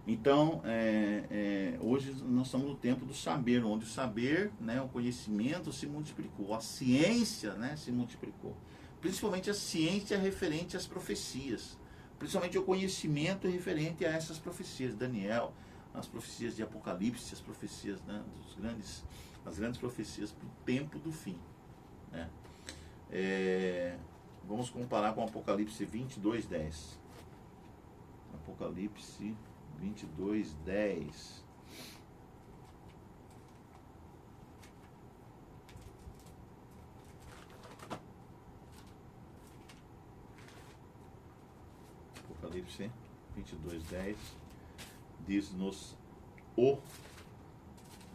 Então, hoje nós estamos no tempo do saber, onde o saber, né, o conhecimento se multiplicou, a ciência, né, se multiplicou. Principalmente a ciência referente às profecias, principalmente o conhecimento referente a essas profecias, Daniel, as profecias de Apocalipse, as profecias, né, as grandes profecias para o tempo do fim. Né? Vamos comparar com Apocalipse 22:10. Apocalipse 22:10. Apocalipse 22:10 diz-nos o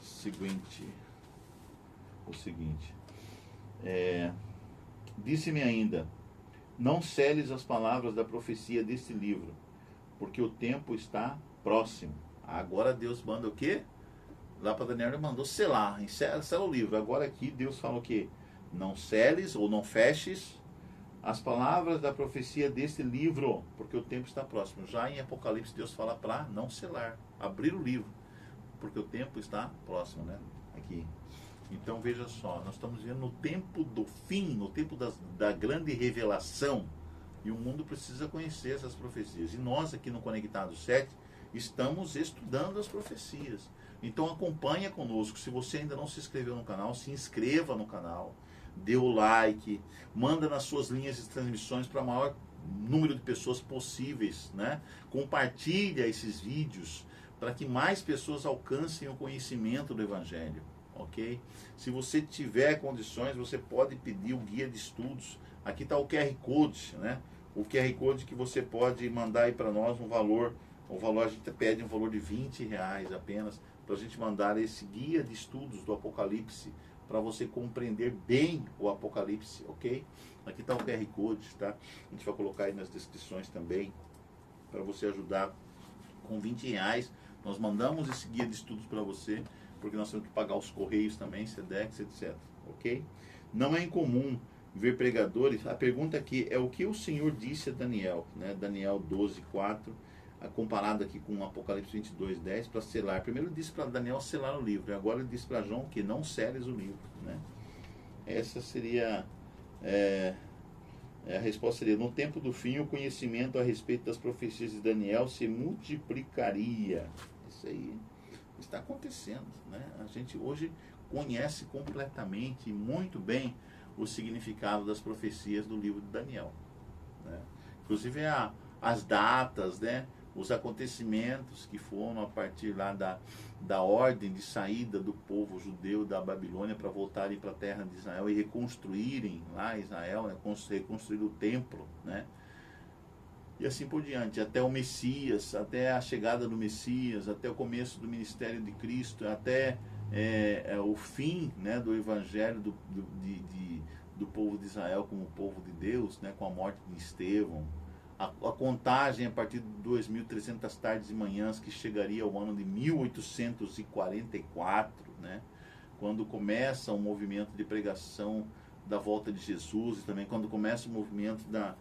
seguinte. Disse-me ainda: não seles as palavras da profecia deste livro, porque o tempo está próximo. Agora Deus manda o quê? Lá para Daniel ele mandou selar, sela o livro. Agora aqui Deus fala o quê? Não seles ou não feches as palavras da profecia deste livro, porque o tempo está próximo. Já em Apocalipse Deus fala para não selar, abrir o livro, porque o tempo está próximo, né? Aqui. Então veja só, nós estamos vivendo no tempo do fim, no tempo da grande revelação, e o mundo precisa conhecer essas profecias. E nós aqui no Conectado 7 estamos estudando as profecias. Então acompanha conosco. Se você ainda não se inscreveu no canal, se inscreva no canal, dê o like, manda nas suas linhas de transmissões para o maior número de pessoas possíveis, né? Compartilha esses vídeos para que mais pessoas alcancem o conhecimento do Evangelho. Ok? Se você tiver condições, você pode pedir o guia de estudos. Aqui está o QR Code, né? O QR Code que você pode mandar aí para nós um valor. O valor a gente pede um valor de R$20 apenas para a gente mandar esse guia de estudos do Apocalipse para você compreender bem o Apocalipse, ok? Aqui está o QR Code, tá? A gente vai colocar aí nas descrições também para você ajudar com R$20. Nós mandamos esse guia de estudos para você, porque nós temos que pagar os correios também, Sedex, etc. Ok? Não é incomum ver pregadores. A pergunta aqui é o que o Senhor disse a Daniel, né? Daniel 12:4, comparado aqui com Apocalipse 22:10, para selar. Primeiro ele disse para Daniel selar o livro, e agora ele disse para João que não seles o livro, né? Essa seria a resposta seria: no tempo do fim, o conhecimento a respeito das profecias de Daniel se multiplicaria. Isso aí está acontecendo, né? A gente hoje conhece completamente e muito bem o significado das profecias do livro de Daniel, né? Inclusive as datas, né? Os acontecimentos que foram a partir lá da ordem de saída do povo judeu da Babilônia para voltarem para a terra de Israel e reconstruírem lá Israel, né? Reconstruir o templo, né? E assim por diante, até o Messias, até a chegada do Messias, até o começo do ministério de Cristo, até o fim, né, do evangelho do povo de Israel como povo de Deus, né, com a morte de Estevão. A contagem a partir de 2.300 tardes e manhãs, que chegaria ao ano de 1844, né, quando começa o movimento de pregação da volta de Jesus, e também quando começa o movimento da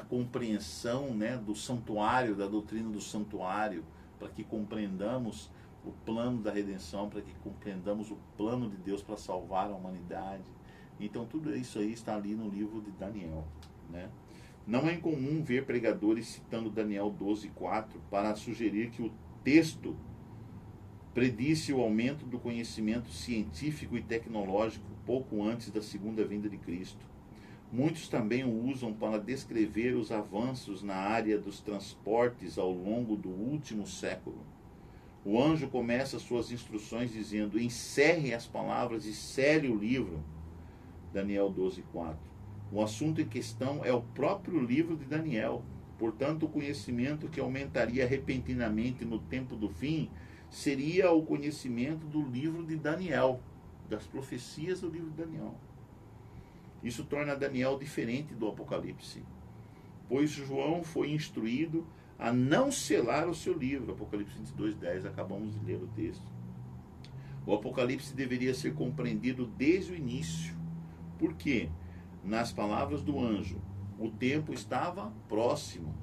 compreensão, né, do santuário, da doutrina do santuário, para que compreendamos o plano da redenção, para que compreendamos o plano de Deus para salvar a humanidade. Então tudo isso aí está ali no livro de Daniel, né? Não é incomum ver pregadores citando Daniel 12:4 para sugerir que o texto predisse o aumento do conhecimento científico e tecnológico pouco antes da segunda vinda de Cristo. Muitos também o usam para descrever os avanços na área dos transportes ao longo do último século. O anjo começa suas instruções dizendo: encerre as palavras e cele o livro. Daniel 12:4. O assunto em questão é o próprio livro de Daniel. Portanto, o conhecimento que aumentaria repentinamente no tempo do fim seria o conhecimento do livro de Daniel, das profecias do livro de Daniel. Isso torna Daniel diferente do Apocalipse, pois João foi instruído a não selar o seu livro. Apocalipse 22:10, acabamos de ler o texto. O Apocalipse deveria ser compreendido desde o início, porque, nas palavras do anjo, O tempo estava próximo.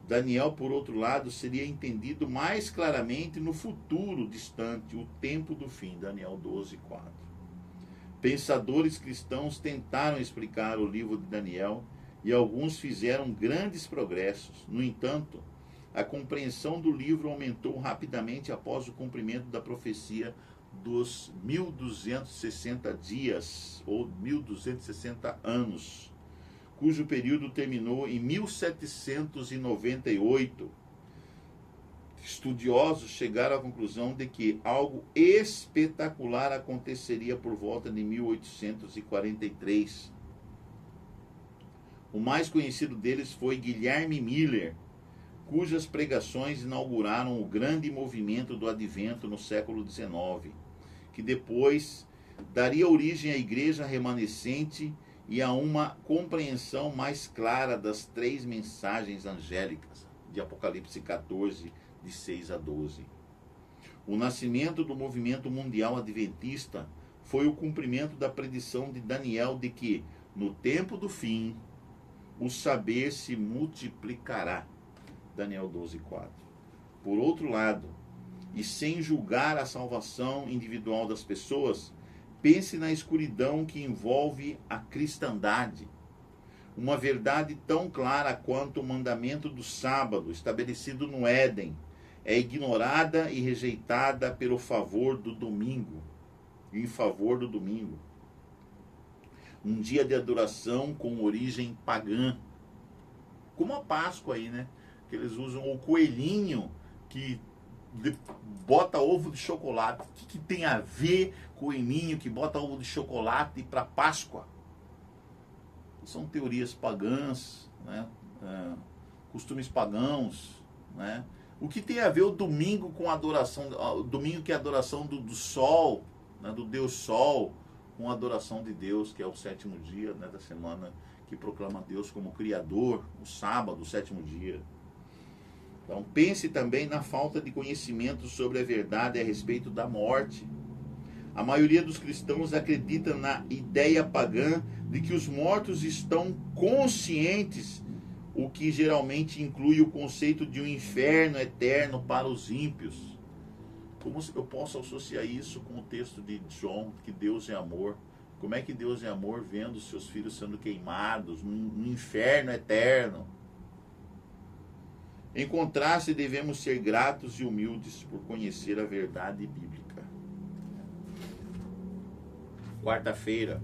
Daniel, por outro lado, seria entendido mais claramente no futuro distante, o tempo do fim. Daniel 12:4. Pensadores cristãos tentaram explicar o livro de Daniel e alguns fizeram grandes progressos. No entanto, a compreensão do livro aumentou rapidamente após o cumprimento da profecia dos 1260 dias, ou 1260 anos, cujo período terminou em 1798. Estudiosos chegaram à conclusão de que algo espetacular aconteceria por volta de 1843. O mais conhecido deles foi Guilherme Miller, cujas pregações inauguraram o grande movimento do Advento no século XIX, que depois daria origem à igreja remanescente e a uma compreensão mais clara das 3 mensagens angélicas de Apocalipse 14, de 6 a 12. O nascimento do movimento mundial adventista foi o cumprimento da predição de Daniel de que, no tempo do fim, o saber se multiplicará. Daniel 12:4. Por outro lado, e sem julgar a salvação individual das pessoas, pense na escuridão que envolve a cristandade. Uma verdade tão clara quanto o mandamento do sábado, estabelecido no Éden, é ignorada e rejeitada pelo favor do domingo, em favor do domingo. Um dia de adoração com origem pagã, como a Páscoa aí, né? Que eles usam o coelhinho que bota ovo de chocolate. O que tem a ver coelhinho que bota ovo de chocolate para Páscoa? São teorias pagãs, né? Costumes pagãos, né? O que tem a ver o domingo com a adoração, o domingo que é a adoração do sol, né? Do Deus Sol, com a adoração de Deus, que é o 7º dia, né, da semana, que proclama Deus como Criador, o sábado, o 7º dia. Então pense também na falta de conhecimento sobre a verdade a respeito da morte. A maioria dos cristãos acredita na ideia pagã de que os mortos estão conscientes, o que geralmente inclui o conceito de um inferno eterno para os ímpios. Como eu posso associar isso com o texto de João, que Deus é amor? Como é que Deus é amor vendo seus filhos sendo queimados num inferno eterno? Em contraste, devemos ser gratos e humildes por conhecer a verdade bíblica. Quarta-feira,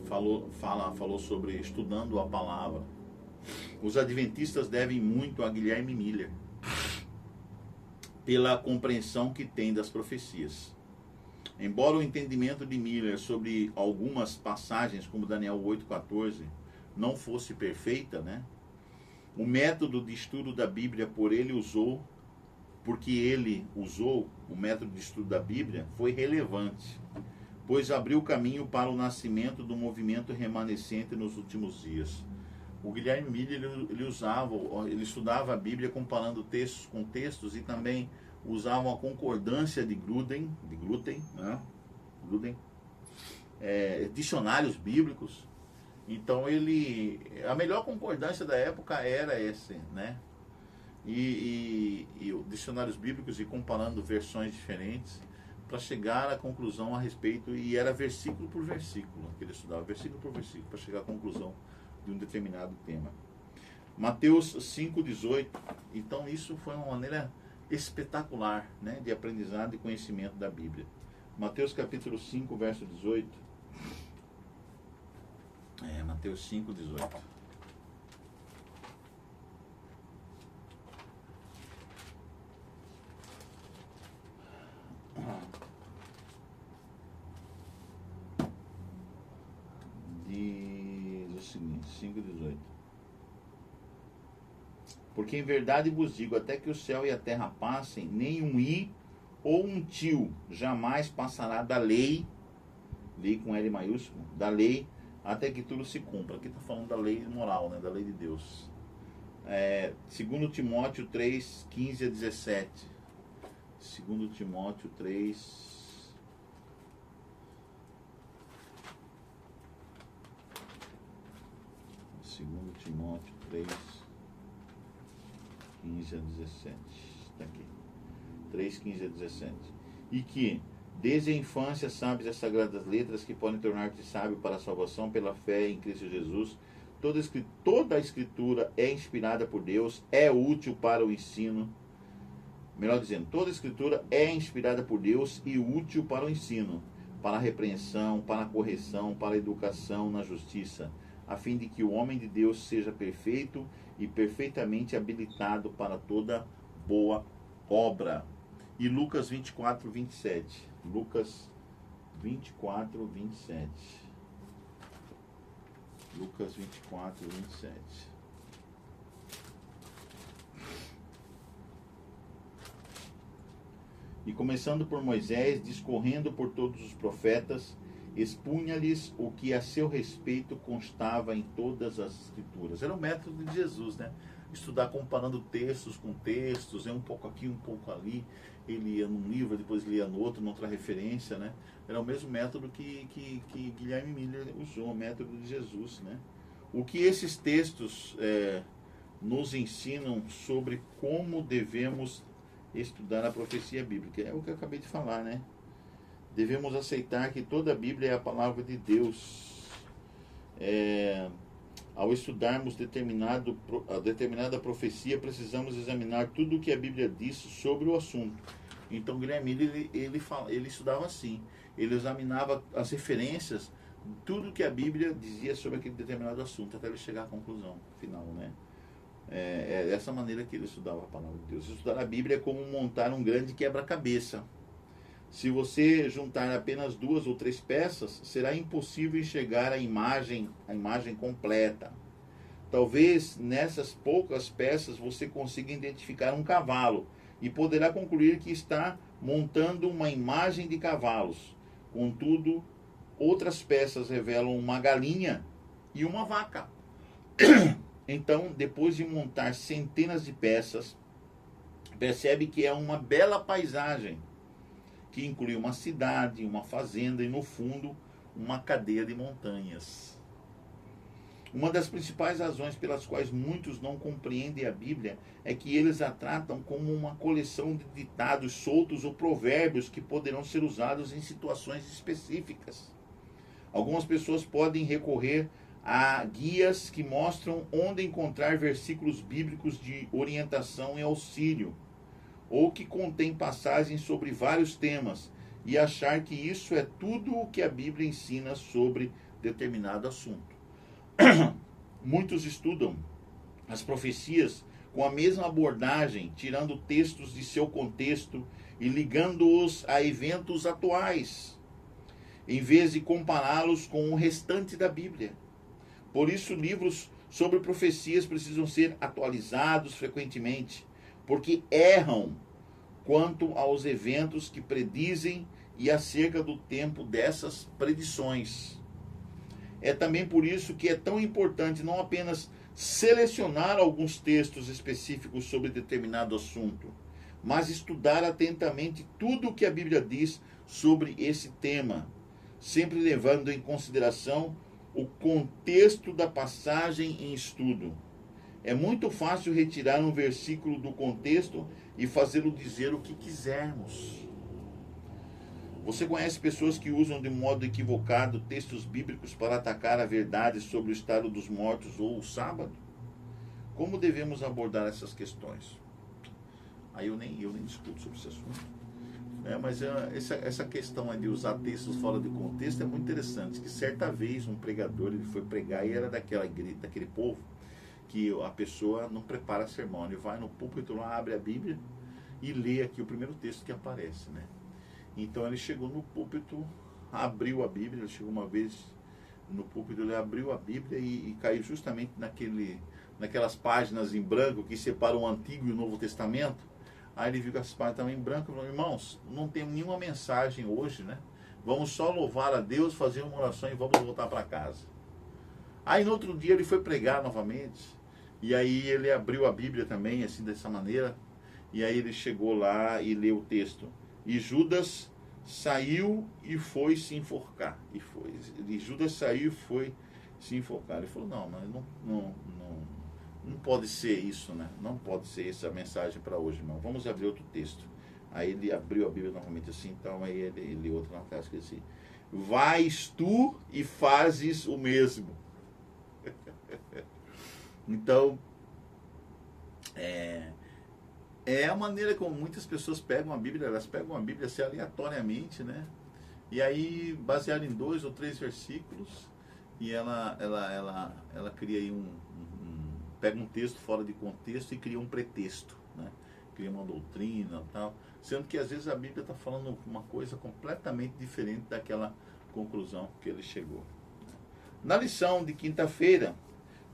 falou sobre estudando a palavra. Os adventistas devem muito a Guilherme Miller pela compreensão que tem das profecias. Embora o entendimento de Miller sobre algumas passagens, como Daniel 8,14, não fosse perfeita, né? O método de estudo da Bíblia porque ele usou o método de estudo da Bíblia, foi relevante, pois abriu caminho para o nascimento do movimento remanescente nos últimos dias. O Guilherme Miller, ele estudava a Bíblia comparando textos com textos e também usava a concordância de Gruden, né? Dicionários bíblicos. Então a melhor concordância da época era esse, né? E dicionários bíblicos e comparando versões diferentes para chegar à conclusão a respeito, e era versículo por versículo que ele estudava, versículo por versículo, para chegar à conclusão de um determinado tema. Mateus 5,18. Então isso foi uma maneira espetacular, né, de aprendizado e conhecimento da Bíblia. Mateus capítulo 5, verso 18. Mateus 5,18. Diz o seguinte, 5,18. Porque em verdade vos digo, até que o céu e a terra passem, nem um i ou um tio jamais passará da lei com L maiúsculo, da lei, até que tudo se cumpra. Aqui está falando da lei moral, né, da lei de Deus. 2 Timóteo 3, 15 a 17. 2 Timóteo 3... Timóteo 3, 15 a 17. Está aqui. 3, 15 a 17. E que, desde a infância, sabes as sagradas letras que podem tornar-te sábio para a salvação pela fé em Cristo Jesus. Toda a Escritura é inspirada por Deus, é útil para o ensino. Melhor dizendo, toda a Escritura é inspirada por Deus e útil para o ensino, para a repreensão, para a correção, para a educação na justiça, a fim de que o homem de Deus seja perfeito e perfeitamente habilitado para toda boa obra. E Lucas 24, 27. Lucas 24, 27. Lucas 24, 27. E começando por Moisés, discorrendo por todos os profetas, expunha-lhes o que a seu respeito constava em todas as Escrituras. Era o método de Jesus, né? Estudar comparando textos com textos, um pouco aqui, um pouco ali. Ele ia num livro, depois lia no outro, noutra referência, né? Era o mesmo método que Guilherme Miller usou, o método de Jesus, né? O que esses textos nos ensinam sobre como devemos estudar a profecia bíblica? É o que eu acabei de falar, né? Devemos aceitar que toda a Bíblia é a palavra de Deus. Ao estudarmos determinada profecia, precisamos examinar tudo o que a Bíblia diz sobre o assunto. Então, Guilherme, ele estudava assim. Ele examinava as referências, tudo que a Bíblia dizia sobre aquele determinado assunto, até ele chegar à conclusão final, né? É dessa maneira que ele estudava a palavra de Deus. Estudar a Bíblia é como montar um grande quebra-cabeça. Se você juntar apenas 2 ou 3 peças, será impossível enxergar a imagem completa. Talvez nessas poucas peças você consiga identificar um cavalo e poderá concluir que está montando uma imagem de cavalos. Contudo, outras peças revelam uma galinha e uma vaca. Então, depois de montar centenas de peças, percebe que é uma bela paisagem, que inclui uma cidade, uma fazenda e, no fundo, uma cadeia de montanhas. Uma das principais razões pelas quais muitos não compreendem a Bíblia é que eles a tratam como uma coleção de ditados soltos ou provérbios que poderão ser usados em situações específicas. Algumas pessoas podem recorrer a guias que mostram onde encontrar versículos bíblicos de orientação e auxílio, ou que contém passagens sobre vários temas, e achar que isso é tudo o que a Bíblia ensina sobre determinado assunto. Muitos estudam as profecias com a mesma abordagem, tirando textos de seu contexto e ligando-os a eventos atuais, em vez de compará-los com o restante da Bíblia. Por isso, livros sobre profecias precisam ser atualizados frequentemente, porque erram quanto aos eventos que predizem e acerca do tempo dessas predições. É também por isso que é tão importante não apenas selecionar alguns textos específicos sobre determinado assunto, mas estudar atentamente tudo o que a Bíblia diz sobre esse tema, sempre levando em consideração o contexto da passagem em estudo. É muito fácil retirar um versículo do contexto e fazê-lo dizer o que quisermos. Você conhece pessoas que usam de modo equivocado textos bíblicos para atacar a verdade sobre o estado dos mortos ou o sábado? Como devemos abordar essas questões? Aí eu nem discuto sobre esse assunto. Mas essa questão de usar textos fora de contexto é muito interessante. Que certa vez um pregador ele foi pregar e era daquele povo que a pessoa não prepara sermão. Ele vai no púlpito lá, abre a Bíblia e lê aqui o primeiro texto que aparece, né? Então ele chegou no púlpito, abriu a Bíblia. Ele chegou uma vez no púlpito, ele abriu a Bíblia e caiu justamente naquelas páginas em branco que separam o Antigo e o Novo Testamento. Aí ele viu que as páginas estavam em branco e falou: irmãos, não tem nenhuma mensagem hoje, né? Vamos só louvar a Deus, fazer uma oração e vamos voltar para casa. Aí no outro dia ele foi pregar novamente. E aí ele abriu a Bíblia também, assim, dessa maneira. E aí ele chegou lá e leu o texto. E Judas saiu e foi se enforcar. E Judas saiu e foi se enfocar. Ele falou, não, mas não pode ser isso, né? Não pode ser essa a mensagem para hoje, irmão. Vamos abrir outro texto. Aí ele abriu a Bíblia novamente assim, então aí ele leu outro na casa que assim, vais tu e fazes o mesmo. Então, é a maneira como muitas pessoas pegam a Bíblia, elas pegam a Bíblia assim aleatoriamente, né? E aí, baseado em 2 ou 3 versículos, e ela cria aí pega um texto fora de contexto e cria um pretexto, né? Cria uma doutrina e tal, sendo que às vezes a Bíblia está falando uma coisa completamente diferente daquela conclusão que ele chegou. Na lição de quinta-feira,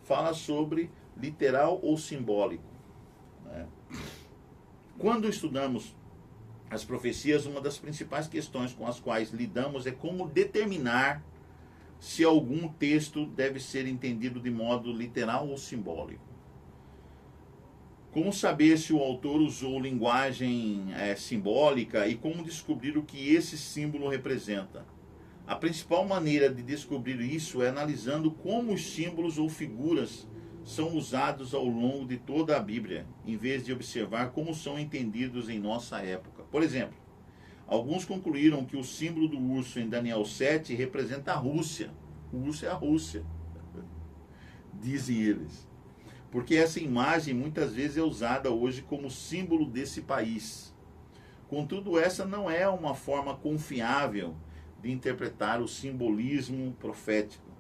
fala sobre literal ou simbólico, né? Quando estudamos as profecias, uma das principais questões com as quais lidamos é como determinar se algum texto deve ser entendido de modo literal ou simbólico. Como saber se o autor usou linguagem simbólica e como descobrir o que esse símbolo representa? A principal maneira de descobrir isso é analisando como os símbolos ou figuras são usados ao longo de toda a Bíblia, em vez de observar como são entendidos em nossa época. Por exemplo, alguns concluíram que o símbolo do urso em Daniel 7 representa a Rússia. O urso é a Rússia, dizem eles. Porque essa imagem muitas vezes é usada hoje como símbolo desse país. Contudo, essa não é uma forma confiável de interpretar o simbolismo profético.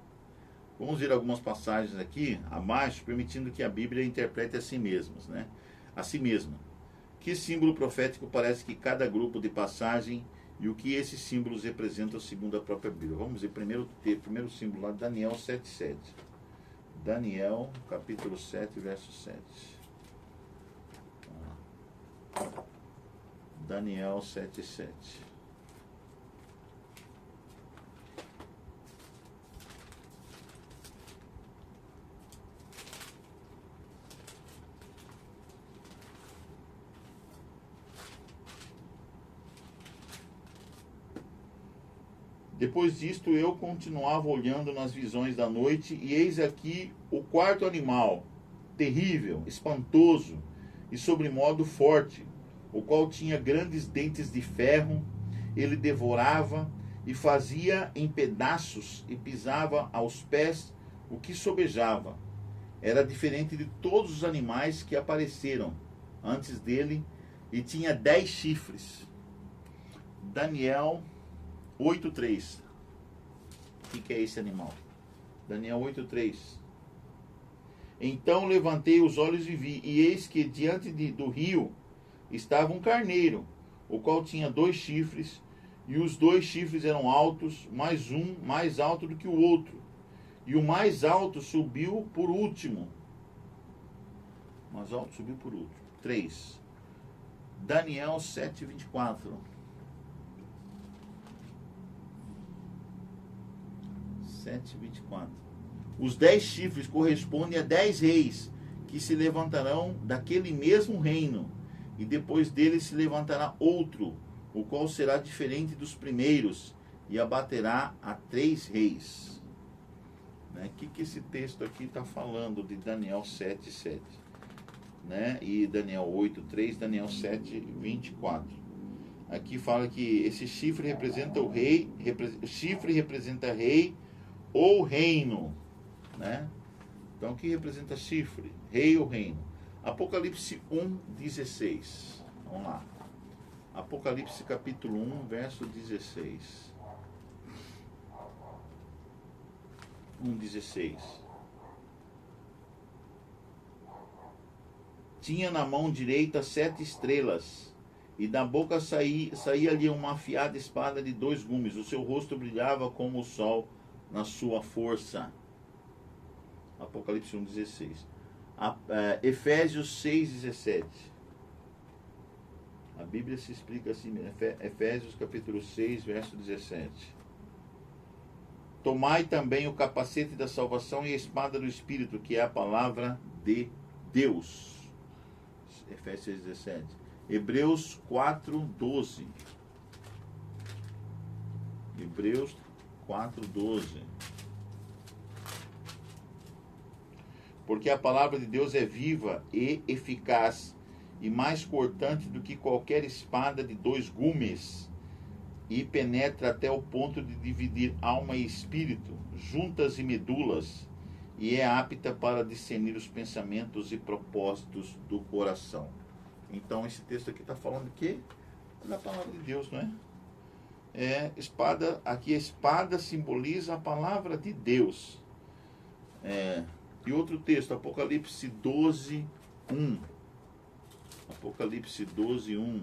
Vamos ver algumas passagens aqui abaixo, permitindo que a Bíblia interprete a si mesma, né? A si mesma. Que símbolo profético parece que cada grupo de passagem e o que esses símbolos representam segundo a própria Bíblia? Vamos ver primeiro símbolo lá, Daniel 7:7. Daniel, capítulo 7, verso 7. Daniel 7:7. Depois disto eu continuava olhando nas visões da noite, e eis aqui o quarto animal, terrível, espantoso e sobremodo forte, o qual tinha grandes dentes de ferro. Ele devorava e fazia em pedaços e pisava aos pés o que sobejava. Era diferente de todos os animais que apareceram antes dele e tinha 10 chifres. Daniel 8:3. O que é esse animal? Daniel 8:3. Então levantei os olhos e vi, e eis que diante do rio estava um carneiro, o qual tinha 2 chifres, e os 2 chifres eram altos, mas um mais alto do que o outro. E o mais alto subiu por último. Mais alto subiu por último. 3. Daniel 7:24. 7:24. Os 10 chifres correspondem a 10 reis que se levantarão daquele mesmo reino, e depois dele se levantará outro, o qual será diferente dos primeiros, e abaterá a 3 reis. O que esse texto aqui está falando de Daniel 7:7? E Daniel 8:3, Daniel 7:24. Aqui fala que esse chifre representa o rei, chifre representa rei ou reino, né? Então, o que representa chifre? Rei ou reino? Apocalipse 1:16. Vamos lá. Apocalipse capítulo 1, verso 16. 1:16. Tinha na mão direita 7 estrelas, e da boca saía-lhe uma afiada espada de 2 gumes. O seu rosto brilhava como o sol na sua força. Apocalipse 1:16. Efésios 6:17. A Bíblia se explica assim, Efésios capítulo 6, verso 17. Tomai também o capacete da salvação e a espada do Espírito, que é a palavra de Deus. Efésios 6:17. Hebreus 4:12. Hebreus 4:12. porque a palavra de Deus é viva e eficaz, e mais cortante do que qualquer espada de 2 gumes, e penetra até o ponto de dividir alma e espírito, juntas e medulas, e é apta para discernir os pensamentos e propósitos do coração. Então esse texto aqui está falando de quê? Da palavra de Deus, não é? Espada, aqui a espada simboliza a palavra de Deus. E outro texto, Apocalipse 12, 1. Apocalipse 12, 1.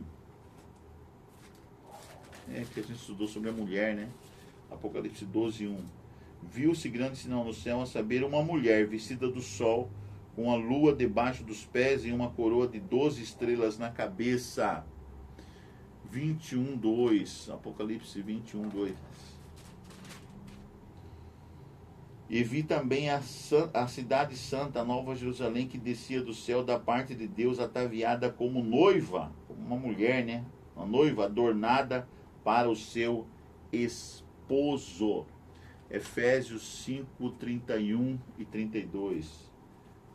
Que a gente estudou sobre a mulher, né? Apocalipse 12, 1. Viu-se grande sinal no céu, a saber, uma mulher vestida do sol, com a lua debaixo dos pés e uma coroa de 12 estrelas na cabeça. 21, 2. Apocalipse 21, 2. E vi também a cidade santa, a Nova Jerusalém, que descia do céu da parte de Deus, ataviada como noiva, como uma mulher, né? Uma noiva adornada para o seu esposo. Efésios 5, 31 e 32.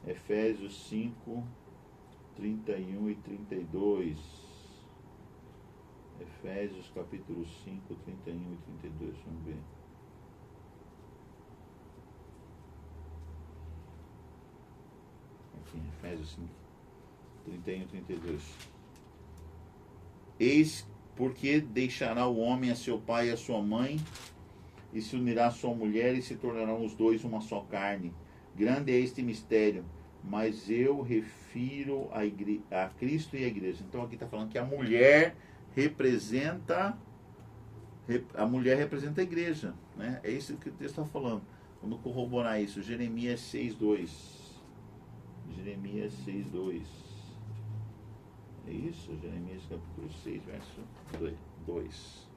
Efésios 5, 31 e 32. Efésios capítulo 5, 31 e 32. Vamos ver. Efésios 5, 31 e 32. Eis porque deixará o homem a seu pai e a sua mãe, e se unirá a sua mulher, e se tornarão os dois uma só carne. Grande é este mistério, mas eu refiro a Cristo e a igreja. Então aqui está falando que a mulher representa a igreja, né? É isso que o texto está falando. Vamos corroborar isso. Jeremias 6:2. Jeremias 6:2. É isso? Jeremias capítulo 6, verso 2.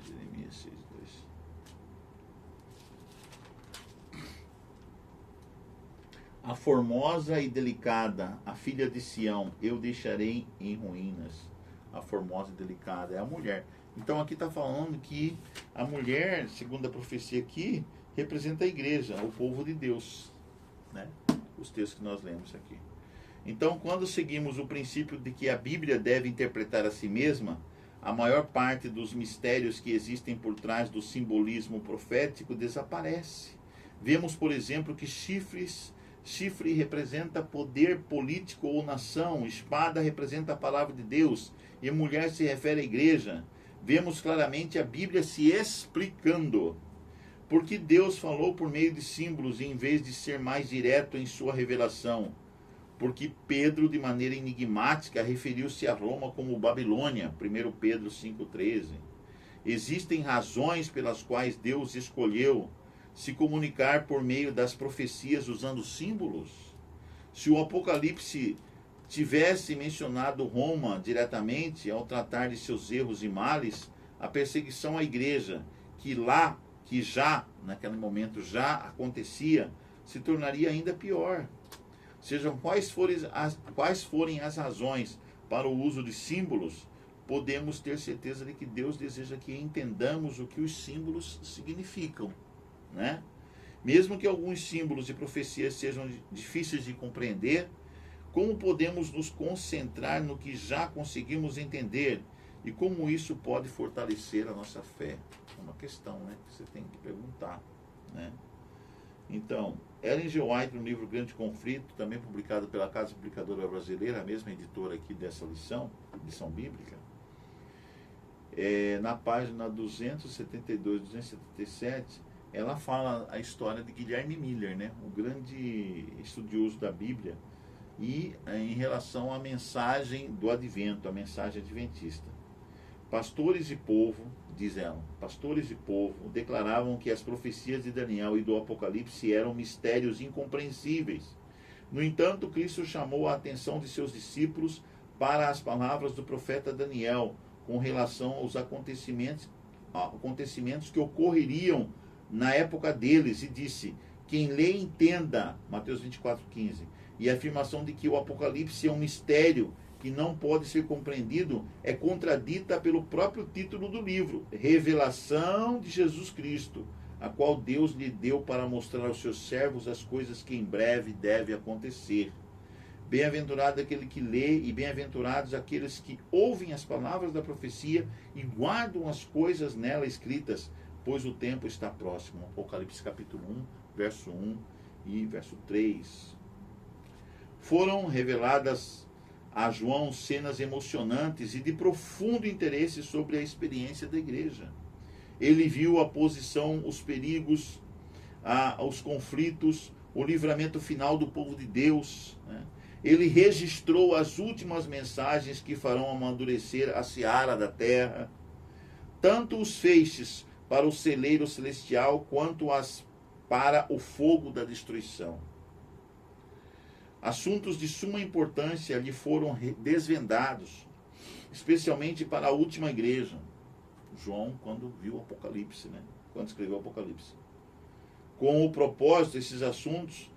Jeremias 6:2. A formosa e delicada, a filha de Sião, eu deixarei em ruínas. A formosa e delicada é a mulher. Então aqui está falando que a mulher, segundo a profecia aqui, representa a igreja, o povo de Deus, né? Os textos que nós lemos aqui. Então, quando seguimos o princípio de que a Bíblia deve interpretar a si mesma, a maior parte dos mistérios que existem por trás do simbolismo profético desaparece. Vemos, por exemplo, que chifre representa poder político ou nação, espada representa a palavra de Deus e mulher se refere à igreja. Vemos claramente a Bíblia se explicando. Porque Deus falou por meio de símbolos em vez de ser mais direto em sua revelação. Porque Pedro, de maneira enigmática, referiu-se a Roma como Babilônia, 1 Pedro 5,13. Existem razões pelas quais Deus escolheu se comunicar por meio das profecias usando símbolos. Se o Apocalipse tivesse mencionado Roma diretamente ao tratar de seus erros e males, a perseguição à igreja, que já, naquele momento, já acontecia, se tornaria ainda pior. Sejam quais forem as razões para o uso de símbolos, podemos ter certeza de que Deus deseja que entendamos o que os símbolos significam, né? Mesmo que alguns símbolos e profecias sejam difíceis de compreender, como podemos nos concentrar no que já conseguimos entender e como isso pode fortalecer a nossa fé? É uma questão, né, que você tem que perguntar, né? Então, Ellen G. White, no livro Grande Conflito, também publicado pela Casa Publicadora Brasileira, a mesma editora aqui dessa lição bíblica, na página 272, 277, ela fala a história de Guilherme Miller, né, o grande estudioso da Bíblia, e em relação à mensagem do advento, a mensagem adventista. Pastores e povo, diz ela, pastores e povo declaravam que as profecias de Daniel e do Apocalipse eram mistérios incompreensíveis. No entanto, Cristo chamou a atenção de seus discípulos para as palavras do profeta Daniel com relação aos acontecimentos que ocorreriam na época deles e disse: quem lê entenda, Mateus 24:15, e a afirmação de que o Apocalipse é um mistério que não pode ser compreendido é contradita pelo próprio título do livro, Revelação de Jesus Cristo, a qual Deus lhe deu para mostrar aos seus servos as coisas que em breve deve acontecer. Bem-aventurado aquele que lê, e bem-aventurados aqueles que ouvem as palavras da profecia e guardam as coisas nela escritas, pois o tempo está próximo. Apocalipse capítulo 1, verso 1 e verso 3. Foram reveladas a João cenas emocionantes e de profundo interesse sobre a experiência da igreja. Ele viu a posição, os perigos, os conflitos, o livramento final do povo de Deus, né? Ele registrou as últimas mensagens que farão amadurecer a seara da terra, tanto os feixes para o celeiro celestial, quanto as para o fogo da destruição. Assuntos de suma importância lhe foram desvendados, especialmente para a última igreja. João, quando viu o Apocalipse, né? Quando escreveu o Apocalipse. Com o propósito, esses assuntos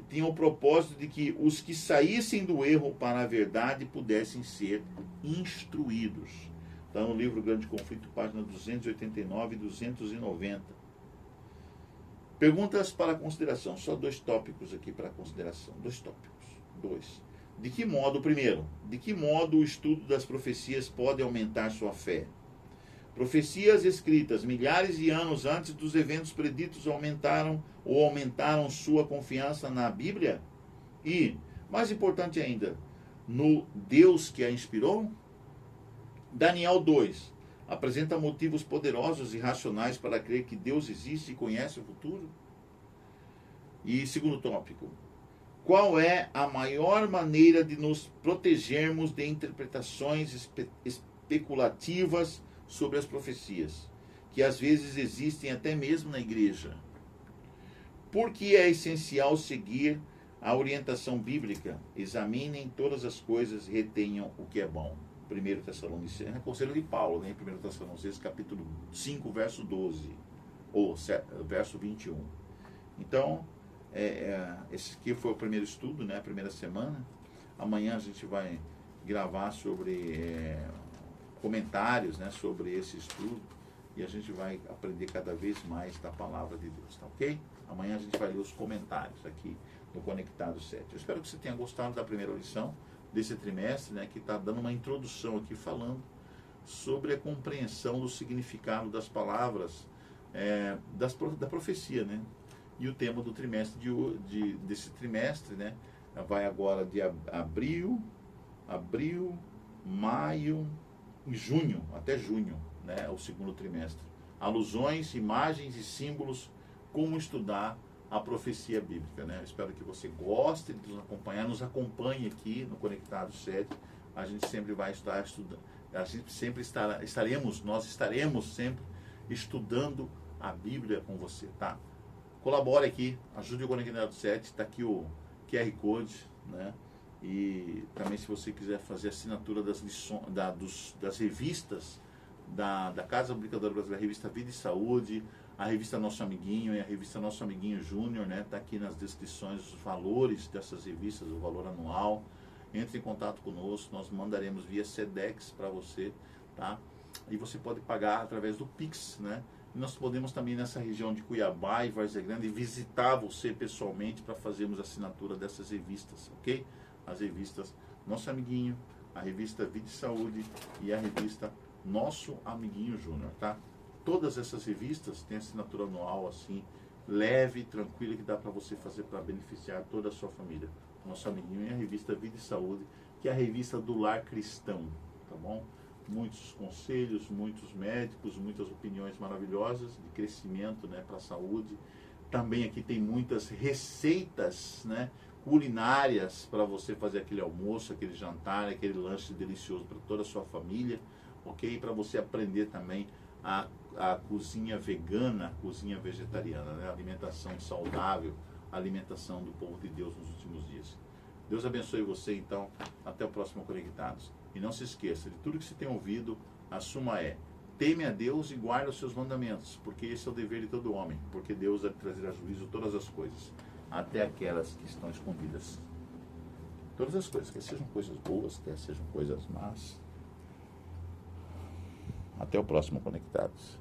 tinham o propósito de que os que saíssem do erro para a verdade pudessem ser instruídos. Está no livro Grande Conflito, página 289 e 290. Perguntas para consideração. Só 2 tópicos aqui para consideração. 2 tópicos. 2. De que modo, primeiro, de que modo o estudo das profecias pode aumentar sua fé? Profecias escritas milhares de anos antes dos eventos preditos aumentaram sua confiança na Bíblia? E, mais importante ainda, no Deus que a inspirou? Daniel 2 apresenta motivos poderosos e racionais para crer que Deus existe e conhece o futuro? E segundo tópico, qual é a maior maneira de nos protegermos de interpretações especulativas sobre as profecias, que às vezes existem até mesmo na igreja? Por que é essencial seguir a orientação bíblica? Examinem todas as coisas e retenham o que é bom. 1 Tessalonicenses, é conselho de Paulo, né? 1 Tessalonicenses capítulo 5, verso 12, ou verso 21. Então, esse aqui foi o primeiro estudo, né? A primeira semana. Amanhã a gente vai gravar sobre comentários, né, sobre esse estudo, e a gente vai aprender cada vez mais da palavra de Deus, tá ok? Amanhã a gente vai ler os comentários aqui no Conectado 7. Eu espero que você tenha gostado da primeira lição desse trimestre, né, que está dando uma introdução aqui falando sobre a compreensão do significado das palavras da profecia, né? E o tema do trimestre desse trimestre, né, vai agora de abril, maio e junho, até junho, né, o segundo trimestre. Alusões, imagens e símbolos, como estudar a profecia bíblica, né? Eu espero que você goste de nos acompanhar, nos acompanhe aqui no Conectado 7. A gente sempre vai estar estudando, nós estaremos sempre estudando a Bíblia com você, tá? Colabore aqui, ajude o Conectado 7, está aqui o QR Code, né? E também, se você quiser fazer assinatura das lições, das revistas da Casa Publicadora Brasileira, a revista Vida e Saúde, a revista Nosso Amiguinho e a revista Nosso Amiguinho Júnior, né? Está aqui nas descrições os valores dessas revistas, o valor anual. Entre em contato conosco, nós mandaremos via Sedex para você, tá? E você pode pagar através do Pix, né? E nós podemos também, nessa região de Cuiabá e Várzea Grande, visitar você pessoalmente para fazermos a assinatura dessas revistas, ok? As revistas Nosso Amiguinho, a revista Vida e Saúde e a revista Nosso Amiguinho Júnior, tá? Todas essas revistas têm assinatura anual, assim, leve, tranquila, que dá para você fazer para beneficiar toda a sua família. Nosso Amiguinho e a revista Vida e Saúde, que é a revista do lar cristão, tá bom? Muitos conselhos, muitos médicos, muitas opiniões maravilhosas de crescimento, né, para a saúde. Também aqui tem muitas receitas, né, culinárias para você fazer aquele almoço, aquele jantar, aquele lanche delicioso para toda a sua família, ok? E para você aprender também a cozinha vegana, a cozinha vegetariana, né? Alimentação saudável, alimentação do povo de Deus nos últimos dias. Deus abençoe você, então. Até o próximo Conectados. E não se esqueça, de tudo que você tem ouvido, a suma é: teme a Deus e guarda os seus mandamentos, porque esse é o dever de todo homem, porque Deus deve trazer a juízo todas as coisas, até aquelas que estão escondidas. Todas as coisas, quer sejam coisas boas, quer sejam coisas más. Até o próximo Conectados.